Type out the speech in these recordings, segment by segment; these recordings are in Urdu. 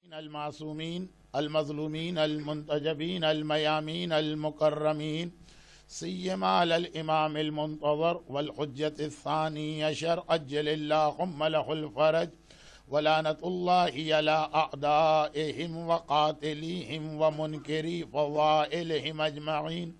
المعصومين المظلومين المنتجبين الميامين المكرمين سيما على الإمام المنتظر والحجة الثاني عشر أجل اللهم له الفرج ولعنة الله على أعدائهم وقاتليهم ومنكري فضائلهم أجمعين.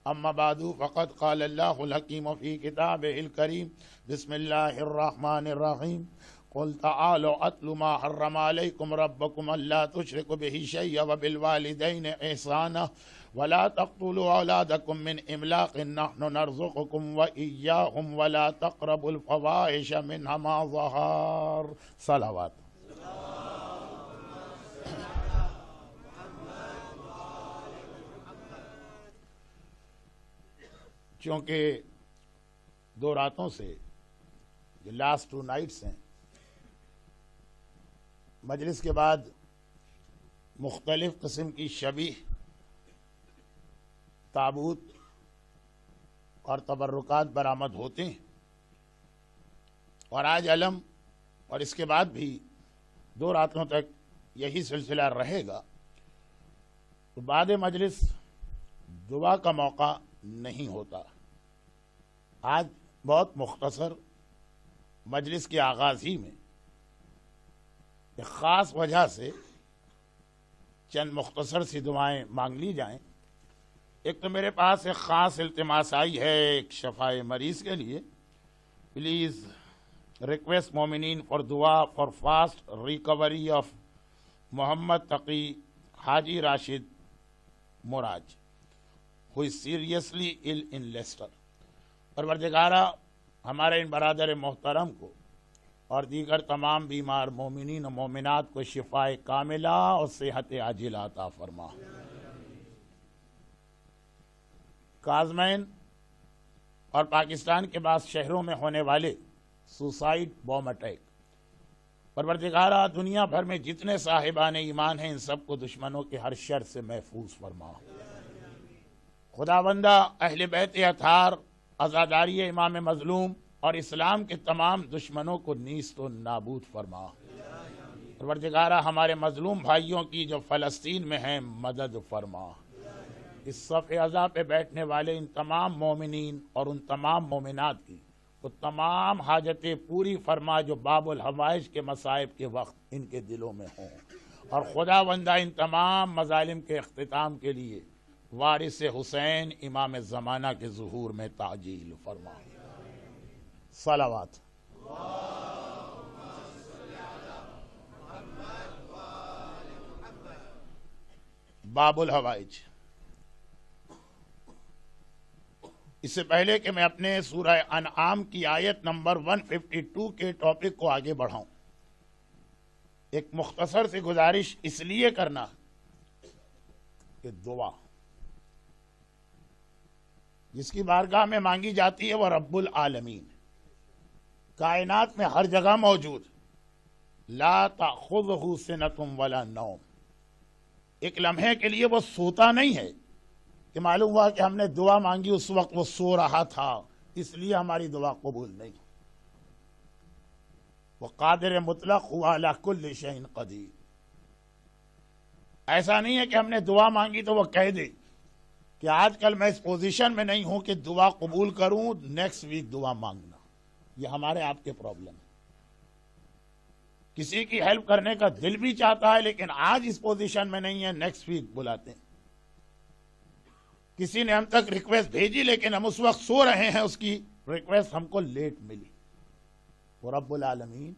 أما بعد فقد قال الله الحكيم في كتابه الكريم بسم الله الرحمن الرحيم قل تعالوا أتل ما حرم عليكم ربكم ألا تشركوا به شيئا وبالوالدين إحسانا ولا تقتلوا أولادكم من إملاق نحن نرزقكم وإياهم ولا تقربوا الفواحش منها ما ظهر. صلوات. چونکہ دو راتوں سے جو لاسٹ 2 نائٹس ہیں مجلس کے بعد مختلف قسم کی شبیہ تابوت اور تبرکات برآمد ہوتے ہیں اور آج علم اور اس کے بعد بھی 2 راتوں تک یہی سلسلہ رہے گا. تو بعد مجلس دعا کا موقع نہیں ہوتا. آج بہت مختصر مجلس کے آغاز ہی میں ایک خاص وجہ سے چند مختصر سی دعائیں مانگ لی جائیں. ایک تو میرے پاس ایک خاص التماس آئی ہے ایک شفاء مریض کے لیے. پلیز ریکویسٹ مومنین فار دعا for fast recovery of Muhammad Taqi Haji Rashid موراج who is seriously ill in Leicester. پروردگارہ ہمارے ان برادر محترم کو اور دیگر تمام بیمار مومنین و مومنات کو شفاء کاملہ اور صحت عاجلہ عطا فرما. کازمین اور پاکستان کے بعض شہروں میں ہونے والے سوسائڈ بوم اٹیک، پروردگارہ دنیا بھر میں جتنے صاحبان ایمان ہیں ان سب کو دشمنوں کے ہر شر سے محفوظ فرما. خداوندہ اہل بیت اطہار، عزاداری امام مظلوم اور اسلام کے تمام دشمنوں کو نیست و نابود فرما. پروردگارہ ہمارے مظلوم بھائیوں کی جو فلسطین میں ہیں مدد فرما. اس صف عزا پہ بیٹھنے والے ان تمام مومنین اور ان تمام مومنات کی وہ تمام حاجتیں پوری فرما جو باب الحوائج کے مصائب کے وقت ان کے دلوں میں ہوں. اور خداوندہ ان تمام مظالم کے اختتام کے لیے وارث حسین امام زمانہ کے ظہور میں تعجیل فرما. صلوات. باب الحوائج. اس سے پہلے کہ میں اپنے سورہ انعام کی آیت نمبر 152 کے ٹاپک کو آگے بڑھاؤں، ایک مختصر سی گزارش اس لیے کرنا کہ دعا جس کی بارگاہ میں مانگی جاتی ہے وہ رب العالمین، کائنات میں ہر جگہ موجود، لا تأخذہ سنۃ ولا نوم، ایک لمحے کے لیے وہ سوتا نہیں ہے کہ معلوم ہوا کہ ہم نے دعا مانگی اس وقت وہ سو رہا تھا اس لیے ہماری دعا قبول نہیں. وہ قادر مطلق ہوا علی کل شیء قدیر. ایسا نہیں ہے کہ ہم نے دعا مانگی تو وہ کہہ دے کہ آج کل میں اس پوزیشن میں نہیں ہوں کہ دعا قبول کروں، نیکسٹ ویک دعا مانگنا. یہ ہمارے آپ کے پرابلم ہے. کسی کی ہیلپ کرنے کا دل بھی چاہتا ہے لیکن آج اس پوزیشن میں نہیں ہے، نیکسٹ ویک بلاتے ہیں. کسی نے ہم تک ریکویسٹ بھیجی لیکن ہم اس وقت سو رہے ہیں، اس کی ریکویسٹ ہم کو لیٹ ملی. وہ رب العالمین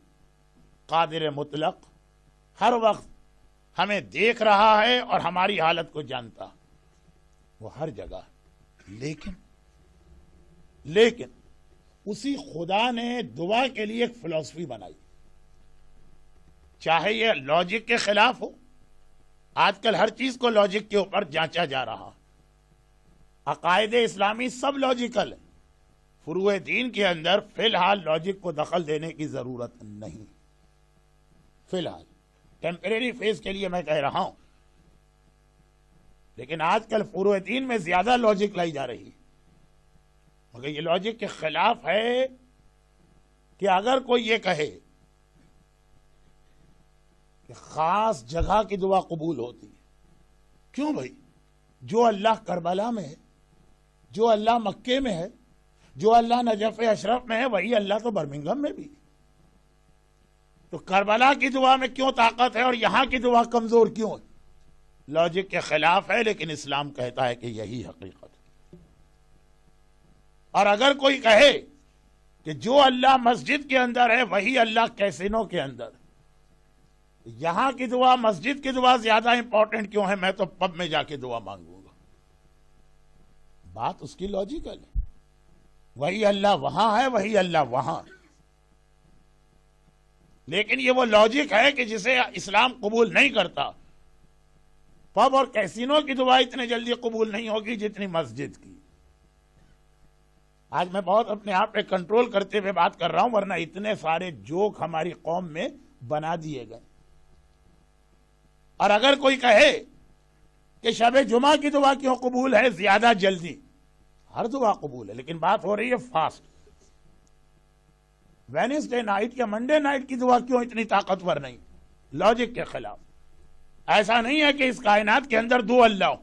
قادر مطلق ہر وقت ہمیں دیکھ رہا ہے اور ہماری حالت کو جانتا، وہ ہر جگہ. لیکن اسی خدا نے دعا کے لیے ایک فلسفی بنائی، چاہے یہ لاجک کے خلاف ہو. آج کل ہر چیز کو لاجک کے اوپر جانچا جا رہا. عقائد اسلامی سب لاجیکل ہیں. فروع دین کے اندر فی الحال لاجک کو دخل دینے کی ضرورت نہیں. فی الحال ٹیمپریری فیز کے لیے میں کہہ رہا ہوں، لیکن آج کل فروع دین میں زیادہ لاجک لائی جا رہی ہے. مگر یہ لاجک کے خلاف ہے کہ اگر کوئی یہ کہے کہ خاص جگہ کی دعا قبول ہوتی ہے. کیوں بھائی؟ جو اللہ کربلا میں ہے، جو اللہ مکے میں ہے، جو اللہ نجف اشرف میں ہے، وہی اللہ تو برمنگھم میں بھی. تو کربلا کی دعا میں کیوں طاقت ہے اور یہاں کی دعا کمزور کیوں ہے؟ لاجک کے خلاف ہے، لیکن اسلام کہتا ہے کہ یہی حقیقت ہے. اور اگر کوئی کہے کہ جو اللہ مسجد کے اندر ہے وہی اللہ کیسینو کے اندر، یہاں کی دعا مسجد کی دعا زیادہ امپورٹنٹ کیوں ہے، میں تو پب میں جا کے دعا مانگوں گا. بات اس کی لاجیکل ہے. وہی اللہ وہاں ہے، وہی اللہ وہاں. لیکن یہ وہ لاجک ہے کہ جسے اسلام قبول نہیں کرتا. پب اور کیسینو کی دعا اتنے جلدی قبول نہیں ہوگی جتنی مسجد کی. آج میں بہت اپنے آپ پہ کنٹرول کرتے ہوئے بات کر رہا ہوں، ورنہ اتنے سارے جوک ہماری قوم میں بنا دیے گئے. اور اگر کوئی کہے کہ شب جمعہ کی دعا کیوں قبول ہے زیادہ جلدی، ہر دعا قبول ہے، لیکن بات ہو رہی ہے فاسٹ. وینسڈے نائٹ یا منڈے نائٹ کی دعا کیوں اتنی طاقتور نہیں؟ لاجک کے خلاف. ایسا نہیں ہے کہ اس کائنات کے اندر دو اللہ ہو.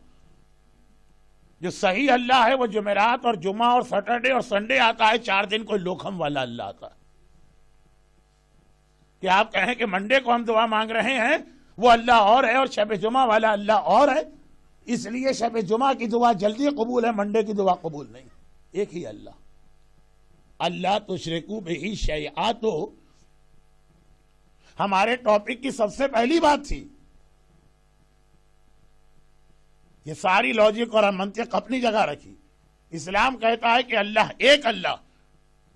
جو صحیح اللہ ہے وہ جمعرات اور جمعہ اور سیٹرڈے اور سنڈے آتا ہے، 4 دن کوئی لوکھم والا اللہ آتا ہے. کہ آپ کہیں کہ منڈے کو ہم دعا مانگ رہے ہیں وہ اللہ اور ہے اور شب جمعہ والا اللہ اور ہے، اس لیے شب جمعہ کی دعا جلدی قبول ہے، منڈے کی دعا قبول نہیں. ایک ہی اللہ. اللہ تشرکو بہ شیئا تو ہمارے ٹاپک کی سب سے پہلی بات تھی. یہ ساری لاجک اور منطق اپنی جگہ رکھی. اسلام کہتا ہے کہ اللہ ایک اللہ،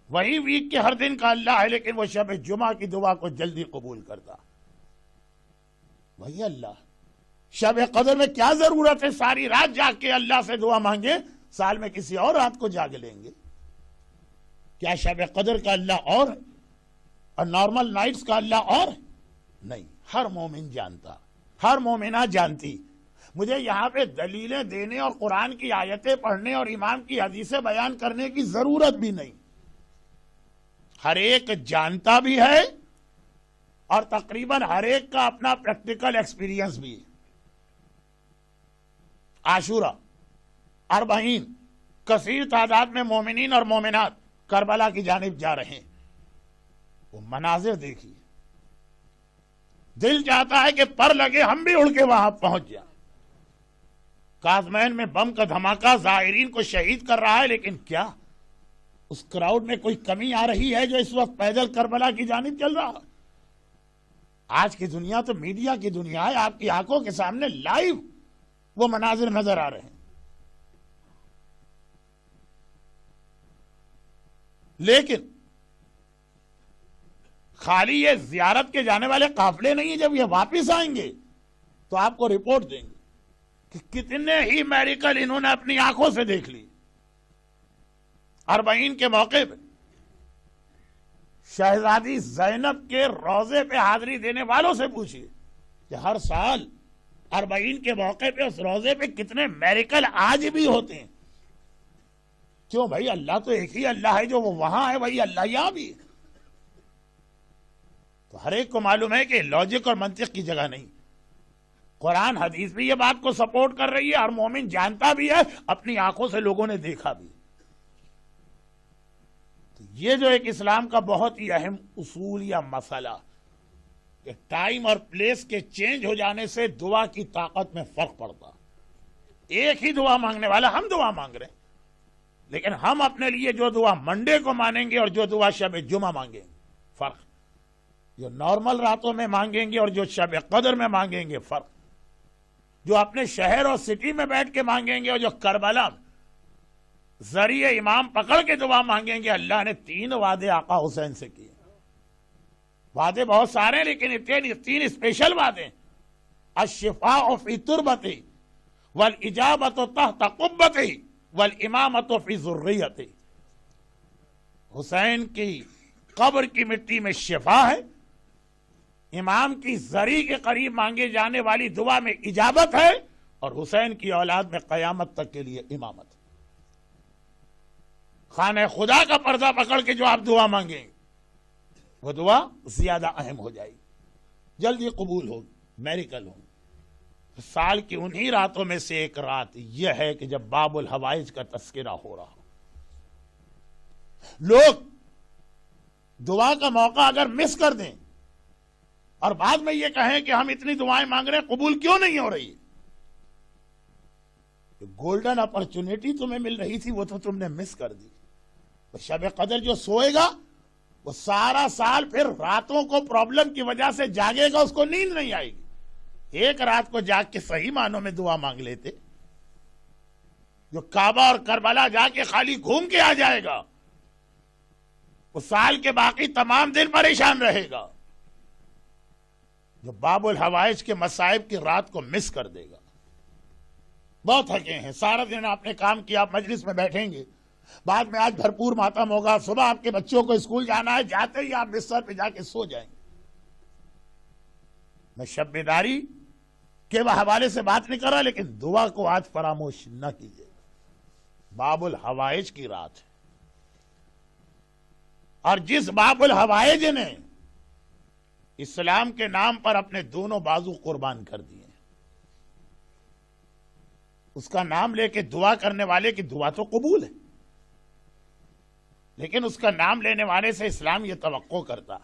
وہی ویک کے ہر دن کا اللہ ہے، لیکن وہ شب جمعہ کی دعا کو جلدی قبول کرتا. وہی اللہ. شب قدر میں کیا ضرورت ہے ساری رات جاگ کے اللہ سے دعا مانگے؟ سال میں کسی اور رات کو جاگ لیں گے. کیا شب قدر کا اللہ اور ہے اور نارمل نائٹس کا اللہ اور ہے؟ نہیں. ہر مومن جانتا، ہر مومنہ جانتی. مجھے یہاں پہ دلیلیں دینے اور قرآن کی آیتیں پڑھنے اور امام کی حدیثیں بیان کرنے کی ضرورت بھی نہیں. ہر ایک جانتا بھی ہے اور تقریباً ہر ایک کا اپنا پریکٹیکل ایکسپیرینس بھی ہے. عاشورہ، اربعین، کثیر تعداد میں مومنین اور مومنات کربلا کی جانب جا رہے ہیں. وہ مناظر دیکھیے، دل چاہتا ہے کہ پر لگے ہم بھی اڑ کے وہاں پہنچ جائیں. کاظمین میں بم کا دھماکہ زائرین کو شہید کر رہا ہے، لیکن کیا اس کراؤڈ میں کوئی کمی آ رہی ہے جو اس وقت پیدل کربلا کی جانب چل رہا؟ آج کی دنیا تو میڈیا کی دنیا ہے، آپ کی آنکھوں کے سامنے لائیو وہ مناظر نظر آ رہے ہیں. لیکن خالی یہ زیارت کے جانے والے قافلے نہیں ہیں، جب یہ واپس آئیں گے تو آپ کو رپورٹ دیں گے کہ کتنے ہی میریکل انہوں نے اپنی آنکھوں سے دیکھ لی. اربعین کے موقع پہ شہزادی زینب کے روضے پہ حاضری دینے والوں سے پوچھیے کہ ہر سال اربعین کے موقع پہ اس روضے پہ کتنے میریکل آج بھی ہوتے ہیں. کیوں بھائی؟ اللہ تو ایک ہی اللہ ہے، جو وہ وہاں ہے وہی اللہ یہاں بھی ہے. تو ہر ایک کو معلوم ہے کہ لاجک اور منطق کی جگہ نہیں. قرآن حدیث بھی یہ بات کو سپورٹ کر رہی ہے، اور مومن جانتا بھی ہے، اپنی آنکھوں سے لوگوں نے دیکھا بھی. تو یہ جو ایک اسلام کا بہت ہی اہم اصول یا مسئلہ کہ ٹائم اور پلیس کے چینج ہو جانے سے دعا کی طاقت میں فرق پڑتا. ایک ہی دعا مانگنے والا، ہم دعا مانگ رہے ہیں، لیکن ہم اپنے لیے جو دعا منڈے کو مانیں گے اور جو دعا شب جمعہ مانگیں گے فرق. جو نارمل راتوں میں مانگیں گے اور جو شب قدر میں مانگیں گے فرق. جو اپنے شہر اور سٹی میں بیٹھ کے مانگیں گے اور جو کربلا ذریعہ امام پکڑ کے دعا مانگیں گے. اللہ نے 3 وعدے آقا حسین سے کیے. وعدے بہت سارے ہیں، لیکن 3 اسپیشل وعدے. الشفاء فی تربتی والاجابت تحت قبتی والامامت فی ذریتی. حسین کی قبر کی مٹی میں شفا ہے، امام کی زری کے قریب مانگے جانے والی دعا میں اجابت ہے، اور حسین کی اولاد میں قیامت تک کے لیے امامت. خانہ خدا کا پردہ پکڑ کے جو آپ دعا مانگیں وہ دعا زیادہ اہم ہو جائے گی. جلدی قبول ہوگی، میریکل ہوگی۔ سال کی انہی راتوں میں سے ایک رات یہ ہے کہ جب باب الحوائج کا تذکرہ ہو رہا ہو، لوگ دعا کا موقع اگر مس کر دیں اور بعد میں یہ کہیں کہ ہم اتنی دعائیں مانگ رہے ہیں قبول کیوں نہیں ہو رہی، گولڈن اپرچونٹی تمہیں مل رہی تھی وہ تو تم نے مس کر دی۔ شب قدر جو سوئے گا وہ سارا سال پھر راتوں کو پرابلم کی وجہ سے جاگے گا، اس کو نیند نہیں آئے گی۔ ایک رات کو جاگ کے صحیح معنوں میں دعا مانگ لیتے، جو کعبہ اور کربلا جا کے خالی گھوم کے آ جائے گا وہ سال کے باقی تمام دن پریشان رہے گا۔ جو باب الحوائج کے مصائب کی رات کو مس کر دے گا، بہت تھکے ہیں، سارا دن آپ نے کام کیا، آپ مجلس میں بیٹھیں گے، بعد میں آج بھرپور ماتم ہوگا، صبح آپ کے بچوں کو اسکول جانا ہے، جاتے ہی آپ بستر پہ جا کے سو جائیں گے۔ میں شب بیداری کے حوالے سے بات نہیں کر رہا، لیکن دعا کو آج فراموش نہ کیجیے۔ باب الحوائج کی رات ہے، اور جس باب الحوائج نے اسلام کے نام پر اپنے دونوں بازو قربان کر دیے، اس کا نام لے کے دعا کرنے والے کی دعا تو قبول ہے، لیکن اس کا نام لینے والے سے اسلام یہ توقع کرتا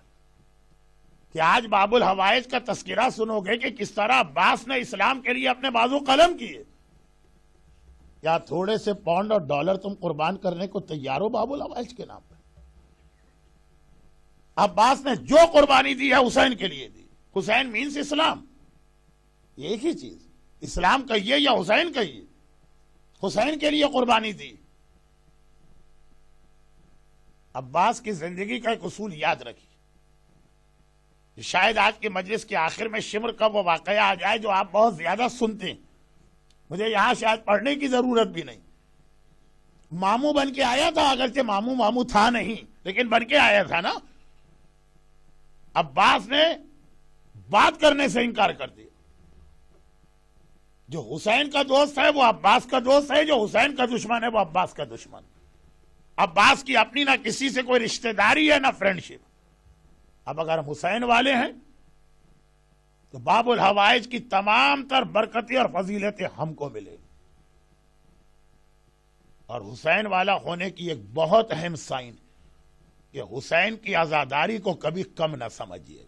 کہ آج باب الحوائج کا تذکرہ سنو گے کہ کس طرح عباس نے اسلام کے لیے اپنے بازو قلم کیے۔ کیا تھوڑے سے پاؤنڈ اور ڈالر تم قربان کرنے کو تیار ہو باب الحوائج کے نام پر؟ عباس نے جو قربانی دی ہے حسین کے لیے دی۔ حسین مینس اسلام، ایک ہی چیز، اسلام کہیے یا حسین کہیے، حسین کے لیے قربانی دی۔ عباس کی زندگی کا ایک اصول یاد رکھیے، شاید آج کے مجلس کے آخر میں شمر کا وہ واقعہ آ جائے جو آپ بہت زیادہ سنتے ہیں، مجھے یہاں شاید پڑھنے کی ضرورت بھی نہیں۔ ماموں بن کے آیا تھا، اگرچہ ماموں تھا نہیں لیکن بن کے آیا تھا نا۔ عباس نے بات کرنے سے انکار کر دیا۔ جو حسین کا دوست ہے وہ عباس کا دوست ہے، جو حسین کا دشمن ہے وہ عباس کا دشمن۔ عباس کی اپنی نہ کسی سے کوئی رشتہ داری ہے نہ فرینڈشپ۔ اب اگر ہم حسین والے ہیں تو باب الحوائج کی تمام تر برکتیں اور فضیلتیں ہم کو ملے، اور حسین والا ہونے کی ایک بہت اہم سائن کہ حسین کی عزاداری کو کبھی کم نہ سمجھیے گا۔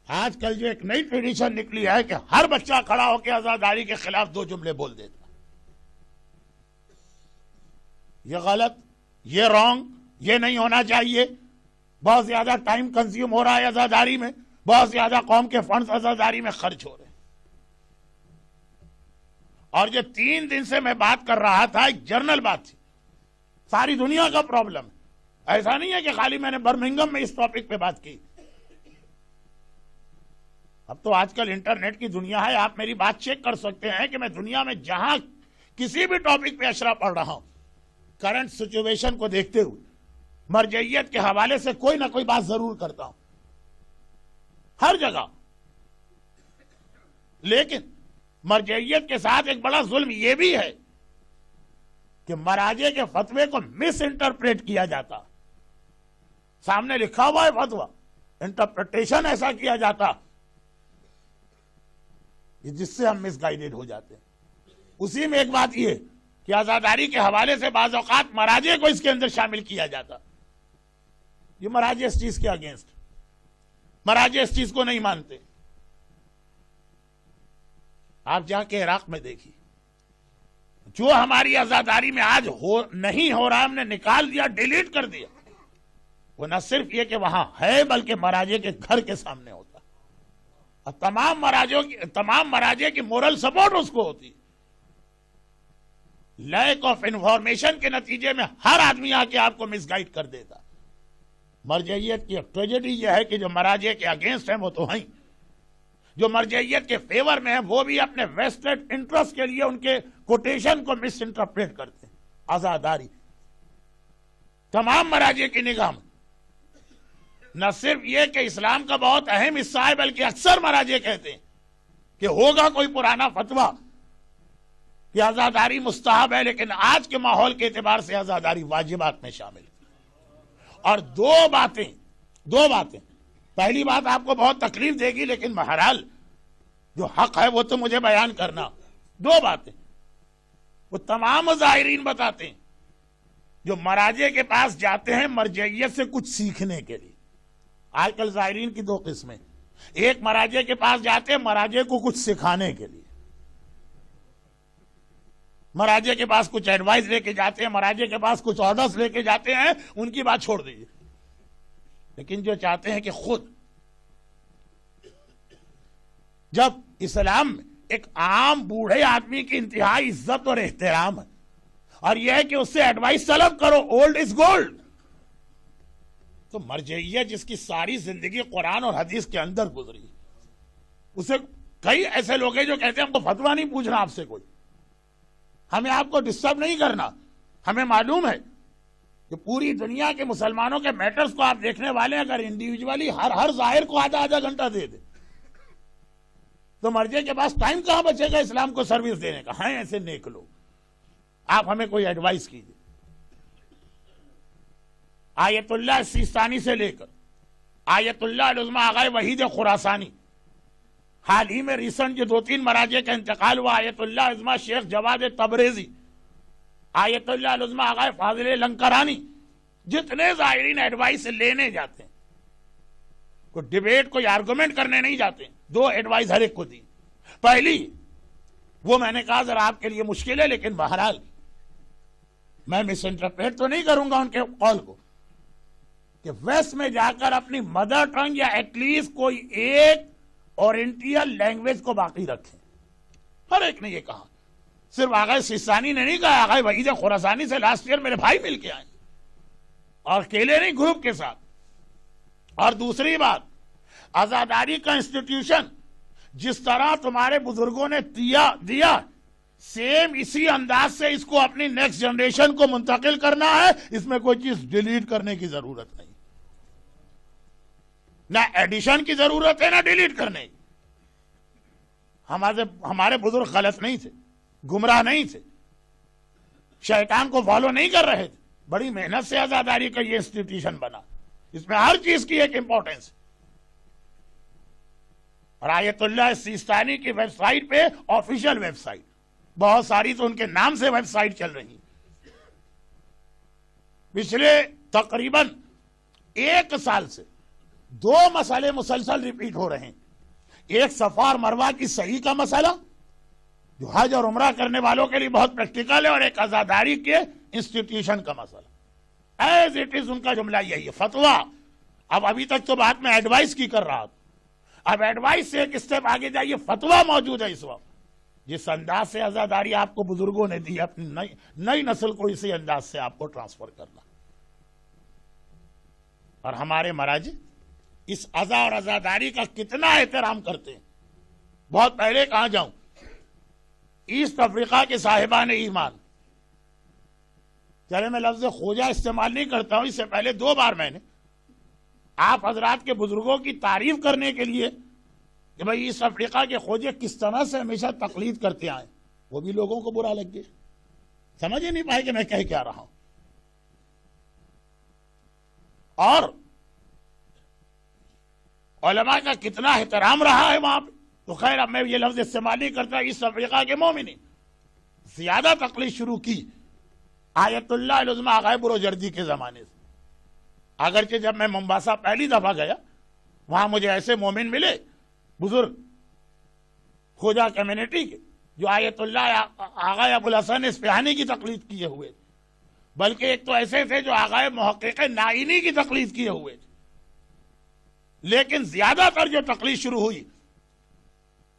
آج کل جو ایک نئی ٹریڈیشن نکلی ہے کہ ہر بچہ کھڑا ہو کے عزاداری کے خلاف 2 جملے بول دیتا، یہ غلط، یہ رانگ، یہ نہیں ہونا چاہیے، بہت زیادہ ٹائم کنزیوم ہو رہا ہے عزاداری میں، بہت زیادہ قوم کے فنڈز عزاداری میں خرچ ہو رہے ہیں۔ اور جو 3 دن سے میں بات کر رہا تھا ایک جرنل بات تھی، ساری دنیا کا پرابلم، ایسا نہیں ہے کہ خالی میں نے برمنگم میں اس ٹاپک پہ بات کی۔ اب تو آج کل انٹرنیٹ کی دنیا ہے، آپ میری بات چیک کر سکتے ہیں کہ میں دنیا میں جہاں کسی بھی ٹاپک پہ اشرا پڑھ رہا ہوں، کرنٹ سچویشن کو دیکھتے ہوئے مرجعیت کے حوالے سے کوئی نہ کوئی بات ضرور کرتا ہوں، ہر جگہ۔ لیکن مرجعیت کے ساتھ ایک بڑا ظلم یہ بھی ہے کہ مراجع کے فتوے کو مس انٹرپریٹ کیا جاتا، سامنے لکھا ہوا ہے فتویٰ، انٹرپریٹیشن ایسا کیا جاتا جس سے ہم مس گائیڈڈ ہو جاتے ہیں۔ اسی میں ایک بات یہ کہ عزاداری کے حوالے سے بعض اوقات مراجع کو اس کے اندر شامل کیا جاتا، یہ مراجع اس چیز کے اگینسٹ، مراجع اس چیز کو نہیں مانتے۔ آپ جا کے عراق میں دیکھیے، جو ہماری عزاداری میں آج نہیں ہو رہا، ہم نے نکال دیا، ڈیلیٹ کر دیا، وہ نہ صرف یہ کہ وہاں ہے بلکہ مراجع کے گھر کے سامنے ہوتا، اور تمام مراجع کی مورل سپورٹ اس کو ہوتی۔ لیک آف انفارمیشن کے نتیجے میں ہر آدمی آ کے آپ کو مس گائیڈ کر دیتا۔ مرجعیت کی ٹریجڈی یہ ہے کہ جو مراجع کے اگینسٹ ہیں وہ تو ہیں، جو مرجعیت کے فیور میں ہیں وہ بھی اپنے ویسٹڈ انٹرسٹ کے لیے ان کے کوٹیشن کو مس انٹرپریٹ کرتے ہیں۔ عزاداری تمام مراجع کی نگاہ میں نہ صرف یہ کہ اسلام کا بہت اہم حصہ ہے، بلکہ اکثر مراجع کہتے ہیں کہ ہوگا کوئی پرانا فتویٰ کہ عزاداری مستحب ہے، لیکن آج کے ماحول کے اعتبار سے عزاداری واجبات میں شامل ہے۔ اور دو باتیں پہلی بات آپ کو بہت تکلیف دے گی، لیکن بہرحال جو حق ہے وہ تو مجھے بیان کرنا. دو باتیں وہ تمام زائرین بتاتے ہیں جو مراجع کے پاس جاتے ہیں مرجعیت سے کچھ سیکھنے کے لیے. آج کل زائرین کی دو قسمیں، ایک مراجع کے پاس جاتے ہیں مراجع کو کچھ سکھانے کے لیے، مراجع کے پاس کچھ ایڈوائز لے کے جاتے ہیں، مراجع کے پاس کچھ آرڈرز لے کے جاتے ہیں، ان کی بات چھوڑ دیجیے. لیکن جو چاہتے ہیں کہ خود، جب اسلام میں ایک عام بوڑھے آدمی کی انتہائی عزت اور احترام ہے، اور یہ ہے کہ اس سے ایڈوائس طلب کرو، اولڈ از گولڈ، تو مرجعیت جس کی ساری زندگی قرآن اور حدیث کے اندر گزری، اسے کئی ایسے لوگ ہیں جو کہتے ہیں ہم کو فتویٰ نہیں پوچھنا آپ سے، کوئی ہمیں آپ کو ڈسٹرب نہیں کرنا، ہمیں معلوم ہے کہ پوری دنیا کے مسلمانوں کے میٹرز کو آپ دیکھنے والے ہیں، اگر انڈیویجولی ہر ظاہر کو آدھا گھنٹہ دے دے تو مرجع کے پاس ٹائم کہاں بچے گا اسلام کو سروس دینے کا. ہیں ایسے نیک لوگ، آپ ہمیں کوئی ایڈوائس کیجیے. آیت اللہ سیستانی سے لے کر آیت اللہ العظمی آغائے وحید خراسانی، حال ہی میں ریسنٹ جو 2-3 مراجع کا انتقال ہوا، آیت اللہ العظمی شیخ جواد تبریزی، آیت اللہ العظمی آغائے فاضل لنکرانی، جتنے زائرین ایڈوائس لینے جاتے ہیں، کوئی ڈیبیٹ کوئی آرگومنٹ کرنے نہیں جاتے ہیں، 2 ایڈوائس ہر ایک کو دی. پہلی وہ میں نے کہا ذرا آپ کے لیے مشکل ہے، لیکن بہرحال میں مس انٹرپریٹ تو نہیں کروں گا ان کے قول کو، کہ ویسٹ میں جا کر اپنی مدر ٹنگ یا ایٹ لیسٹ کوئی ایک اورینٹیل لینگویج کو باقی رکھیں. ہر ایک نے یہ کہا، صرف آغائے سیستانی نے نہیں کہا، آغائے وحید خراسانی سے لاسٹ ایئر میرے بھائی مل کے آئے، اور اکیلے نہیں، گروپ کے ساتھ. اور دوسری بات، عزاداری کا انسٹیٹیوشن جس طرح تمہارے بزرگوں نے دیا سیم اسی انداز سے اس کو اپنی نیکسٹ جنریشن کو منتقل کرنا ہے. اس میں کوئی چیز ڈیلیٹ کرنے کی ضرورت نہیں، نہ ایڈیشن کی ضرورت ہے نہ ڈیلیٹ کرنے کی. ہمارے بزرگ غلط نہیں تھے، گمراہ نہیں تھے، شیطان کو فالو نہیں کر رہے تھے. بڑی محنت سے عزاداری کا یہ انسٹیٹیوشن بنا، اس میں ہر چیز کی ایک امپورٹنس. اور آیت اللہ سیستانی کی ویب سائٹ پہ، آفیشیل ویب سائٹ، بہت ساری تو ان کے نام سے ویب سائٹ چل رہی، پچھلے تقریباً 1 سال سے 2 مسئلے مسلسل ریپیٹ ہو رہے ہیں. ایک صفا اور مروہ کی صحیح کا مسئلہ جو حج اور عمرہ کرنے والوں کے لیے بہت پریکٹیکل ہے، اور ایک عزاداری کے انسٹیٹیوشن کا مسئلہ. ایز اٹ از ان کا جملہ یہی ہے، فتویٰ. ابھی تک تو بات میں ایڈوائس کی کر رہا تھا، اب ایڈوائس سے ایک اسٹیپ آگے جائیے، فتویٰ موجود ہے اس وقت. جس انداز سے عزاداری آپ کو بزرگوں نے دی، اپنی نئی نسل کو اسی انداز سے آپ کو ٹرانسفر کرنا. اور ہمارے مراجع اس عزا اور عزاداری کا کتنا احترام کرتے ہیں. بہت پہلے کہاں جاؤں، ایسٹ افریقہ کے صاحبان ایمان، چلے میں لفظ خوجہ استعمال نہیں کرتا ہوں، اس سے پہلے 2 بار میں نے آپ حضرات کے بزرگوں کی تعریف کرنے کے لیے کہ بھئی ایسٹ افریقہ کے خوجے کس طرح سے ہمیشہ تقلید کرتے آئے، وہ بھی لوگوں کو برا لگ گیا، سمجھ ہی نہیں پائے کہ میں کہہ کیا رہا ہوں. اور علماء کا کتنا احترام رہا ہے وہاں پہ. تو خیر اب میں یہ لفظ استعمال نہیں کرتا. ایسٹ افریقہ کے مومنین زیادہ تقلید شروع کی آیت اللہ العظمی آغائے بروجردی کے زمانے سے. اگرچہ جب میں ممباسا پہلی دفعہ گیا، وہاں مجھے ایسے مومن ملے بزرگ خوجہ کمیونٹی کے، جو آیت اللہ آغائے ابوالحسن اصفہانی کی تقلید کیے ہوئے تھے، بلکہ ایک تو ایسے تھے جو آغائے محقق نائینی کی تقلید کیے ہوئے تھے. لیکن زیادہ تر جو تقلید شروع ہوئی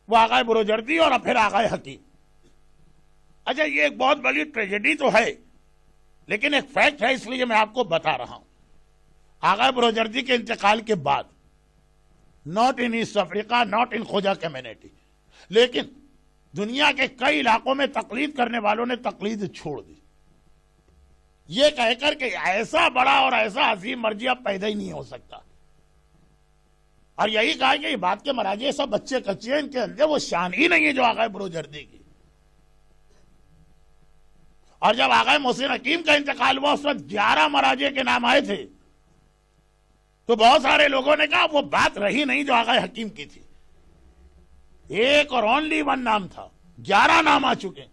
وہ آغائے بروجردی اور پھر آغائے حکیم. اچھا یہ ایک بہت بڑی ٹریجڈی تو ہے، لیکن ایک فیکٹ ہے، اس لیے میں آپ کو بتا رہا ہوں. آغائے بروجردی کے انتقال کے بعد not in East Africa, not in Khoja community, لیکن دنیا کے کئی علاقوں میں تقلید کرنے والوں نے تقلید چھوڑ دی، یہ کہہ کر کہ ایسا بڑا اور ایسا عظیم مرجع اب پیدا ہی نہیں ہو سکتا. اور یہی کہا کہ یہ بات کے مراجع سب بچے کچے ہیں، ان کے اندر وہ شان ہی نہیں ہے جو آغائے بروجردی کی. اور جب آغائے محسن حکیم کا انتقال ہوا، اس وقت 11 مراجع کے نام آئے تھے، تو بہت سارے لوگوں نے کہا وہ بات رہی نہیں جو آقا حکیم کی تھی. ایک اور اونلی ون نام تھا, 11 نام آ چکے.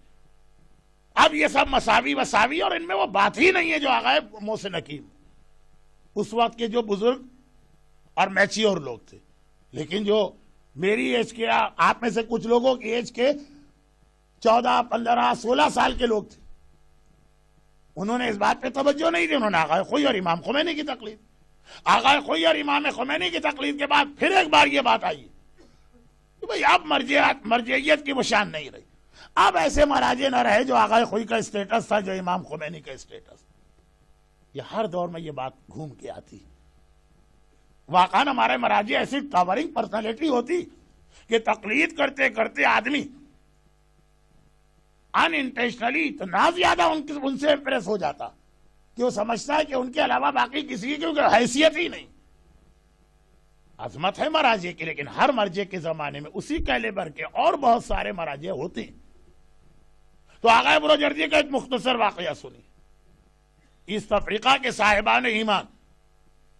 اب یہ سب مساوی وساوی, اور ان میں وہ بات ہی نہیں ہے جو آقا محسن حکیم. اس وقت کے جو بزرگ اور میچیور لوگ تھے, لیکن جو میری ایج کے, آپ میں سے کچھ لوگوں کی ایج کے 14, 15, 16 سال کے لوگ تھے, انہوں نے اس بات پہ توجہ نہیں دی. انہوں نے آقا خوئی اور امام خمینی کی تقلید, آقا خوئی اور امام خمینی کی تقلید کے بعد پھر ایک بار یہ بات آئی کہ بھئی اب مرجعیت کی وہ شان نہیں رہی. اب ایسے مراجع نہ رہے جو آقا خوئی کا اسٹیٹس تھا, جو امام خمینی کا اسٹیٹس. یہ ہر دور میں یہ بات گھوم کے آتی. واقعاً ہمارے مراجع ایسی ٹاورنگ پرسنالٹی ہوتی کہ تقلید کرتے کرتے آدمی ان انٹینشنلی اتنا زیادہ ان سے امپریس ہو جاتا کہ وہ سمجھتا ہے کہ ان کے علاوہ باقی کسی کی کیونکہ حیثیت ہی نہیں. عظمت ہے مراجع کی, لیکن ہر مرجع کے زمانے میں اسی کیلیبر کے اور بہت سارے مراجع ہوتے ہیں. تو آقا بروجردی کا ایک مختصر واقعہ سنی. ایسٹ افریقہ کے صاحبان ایمان,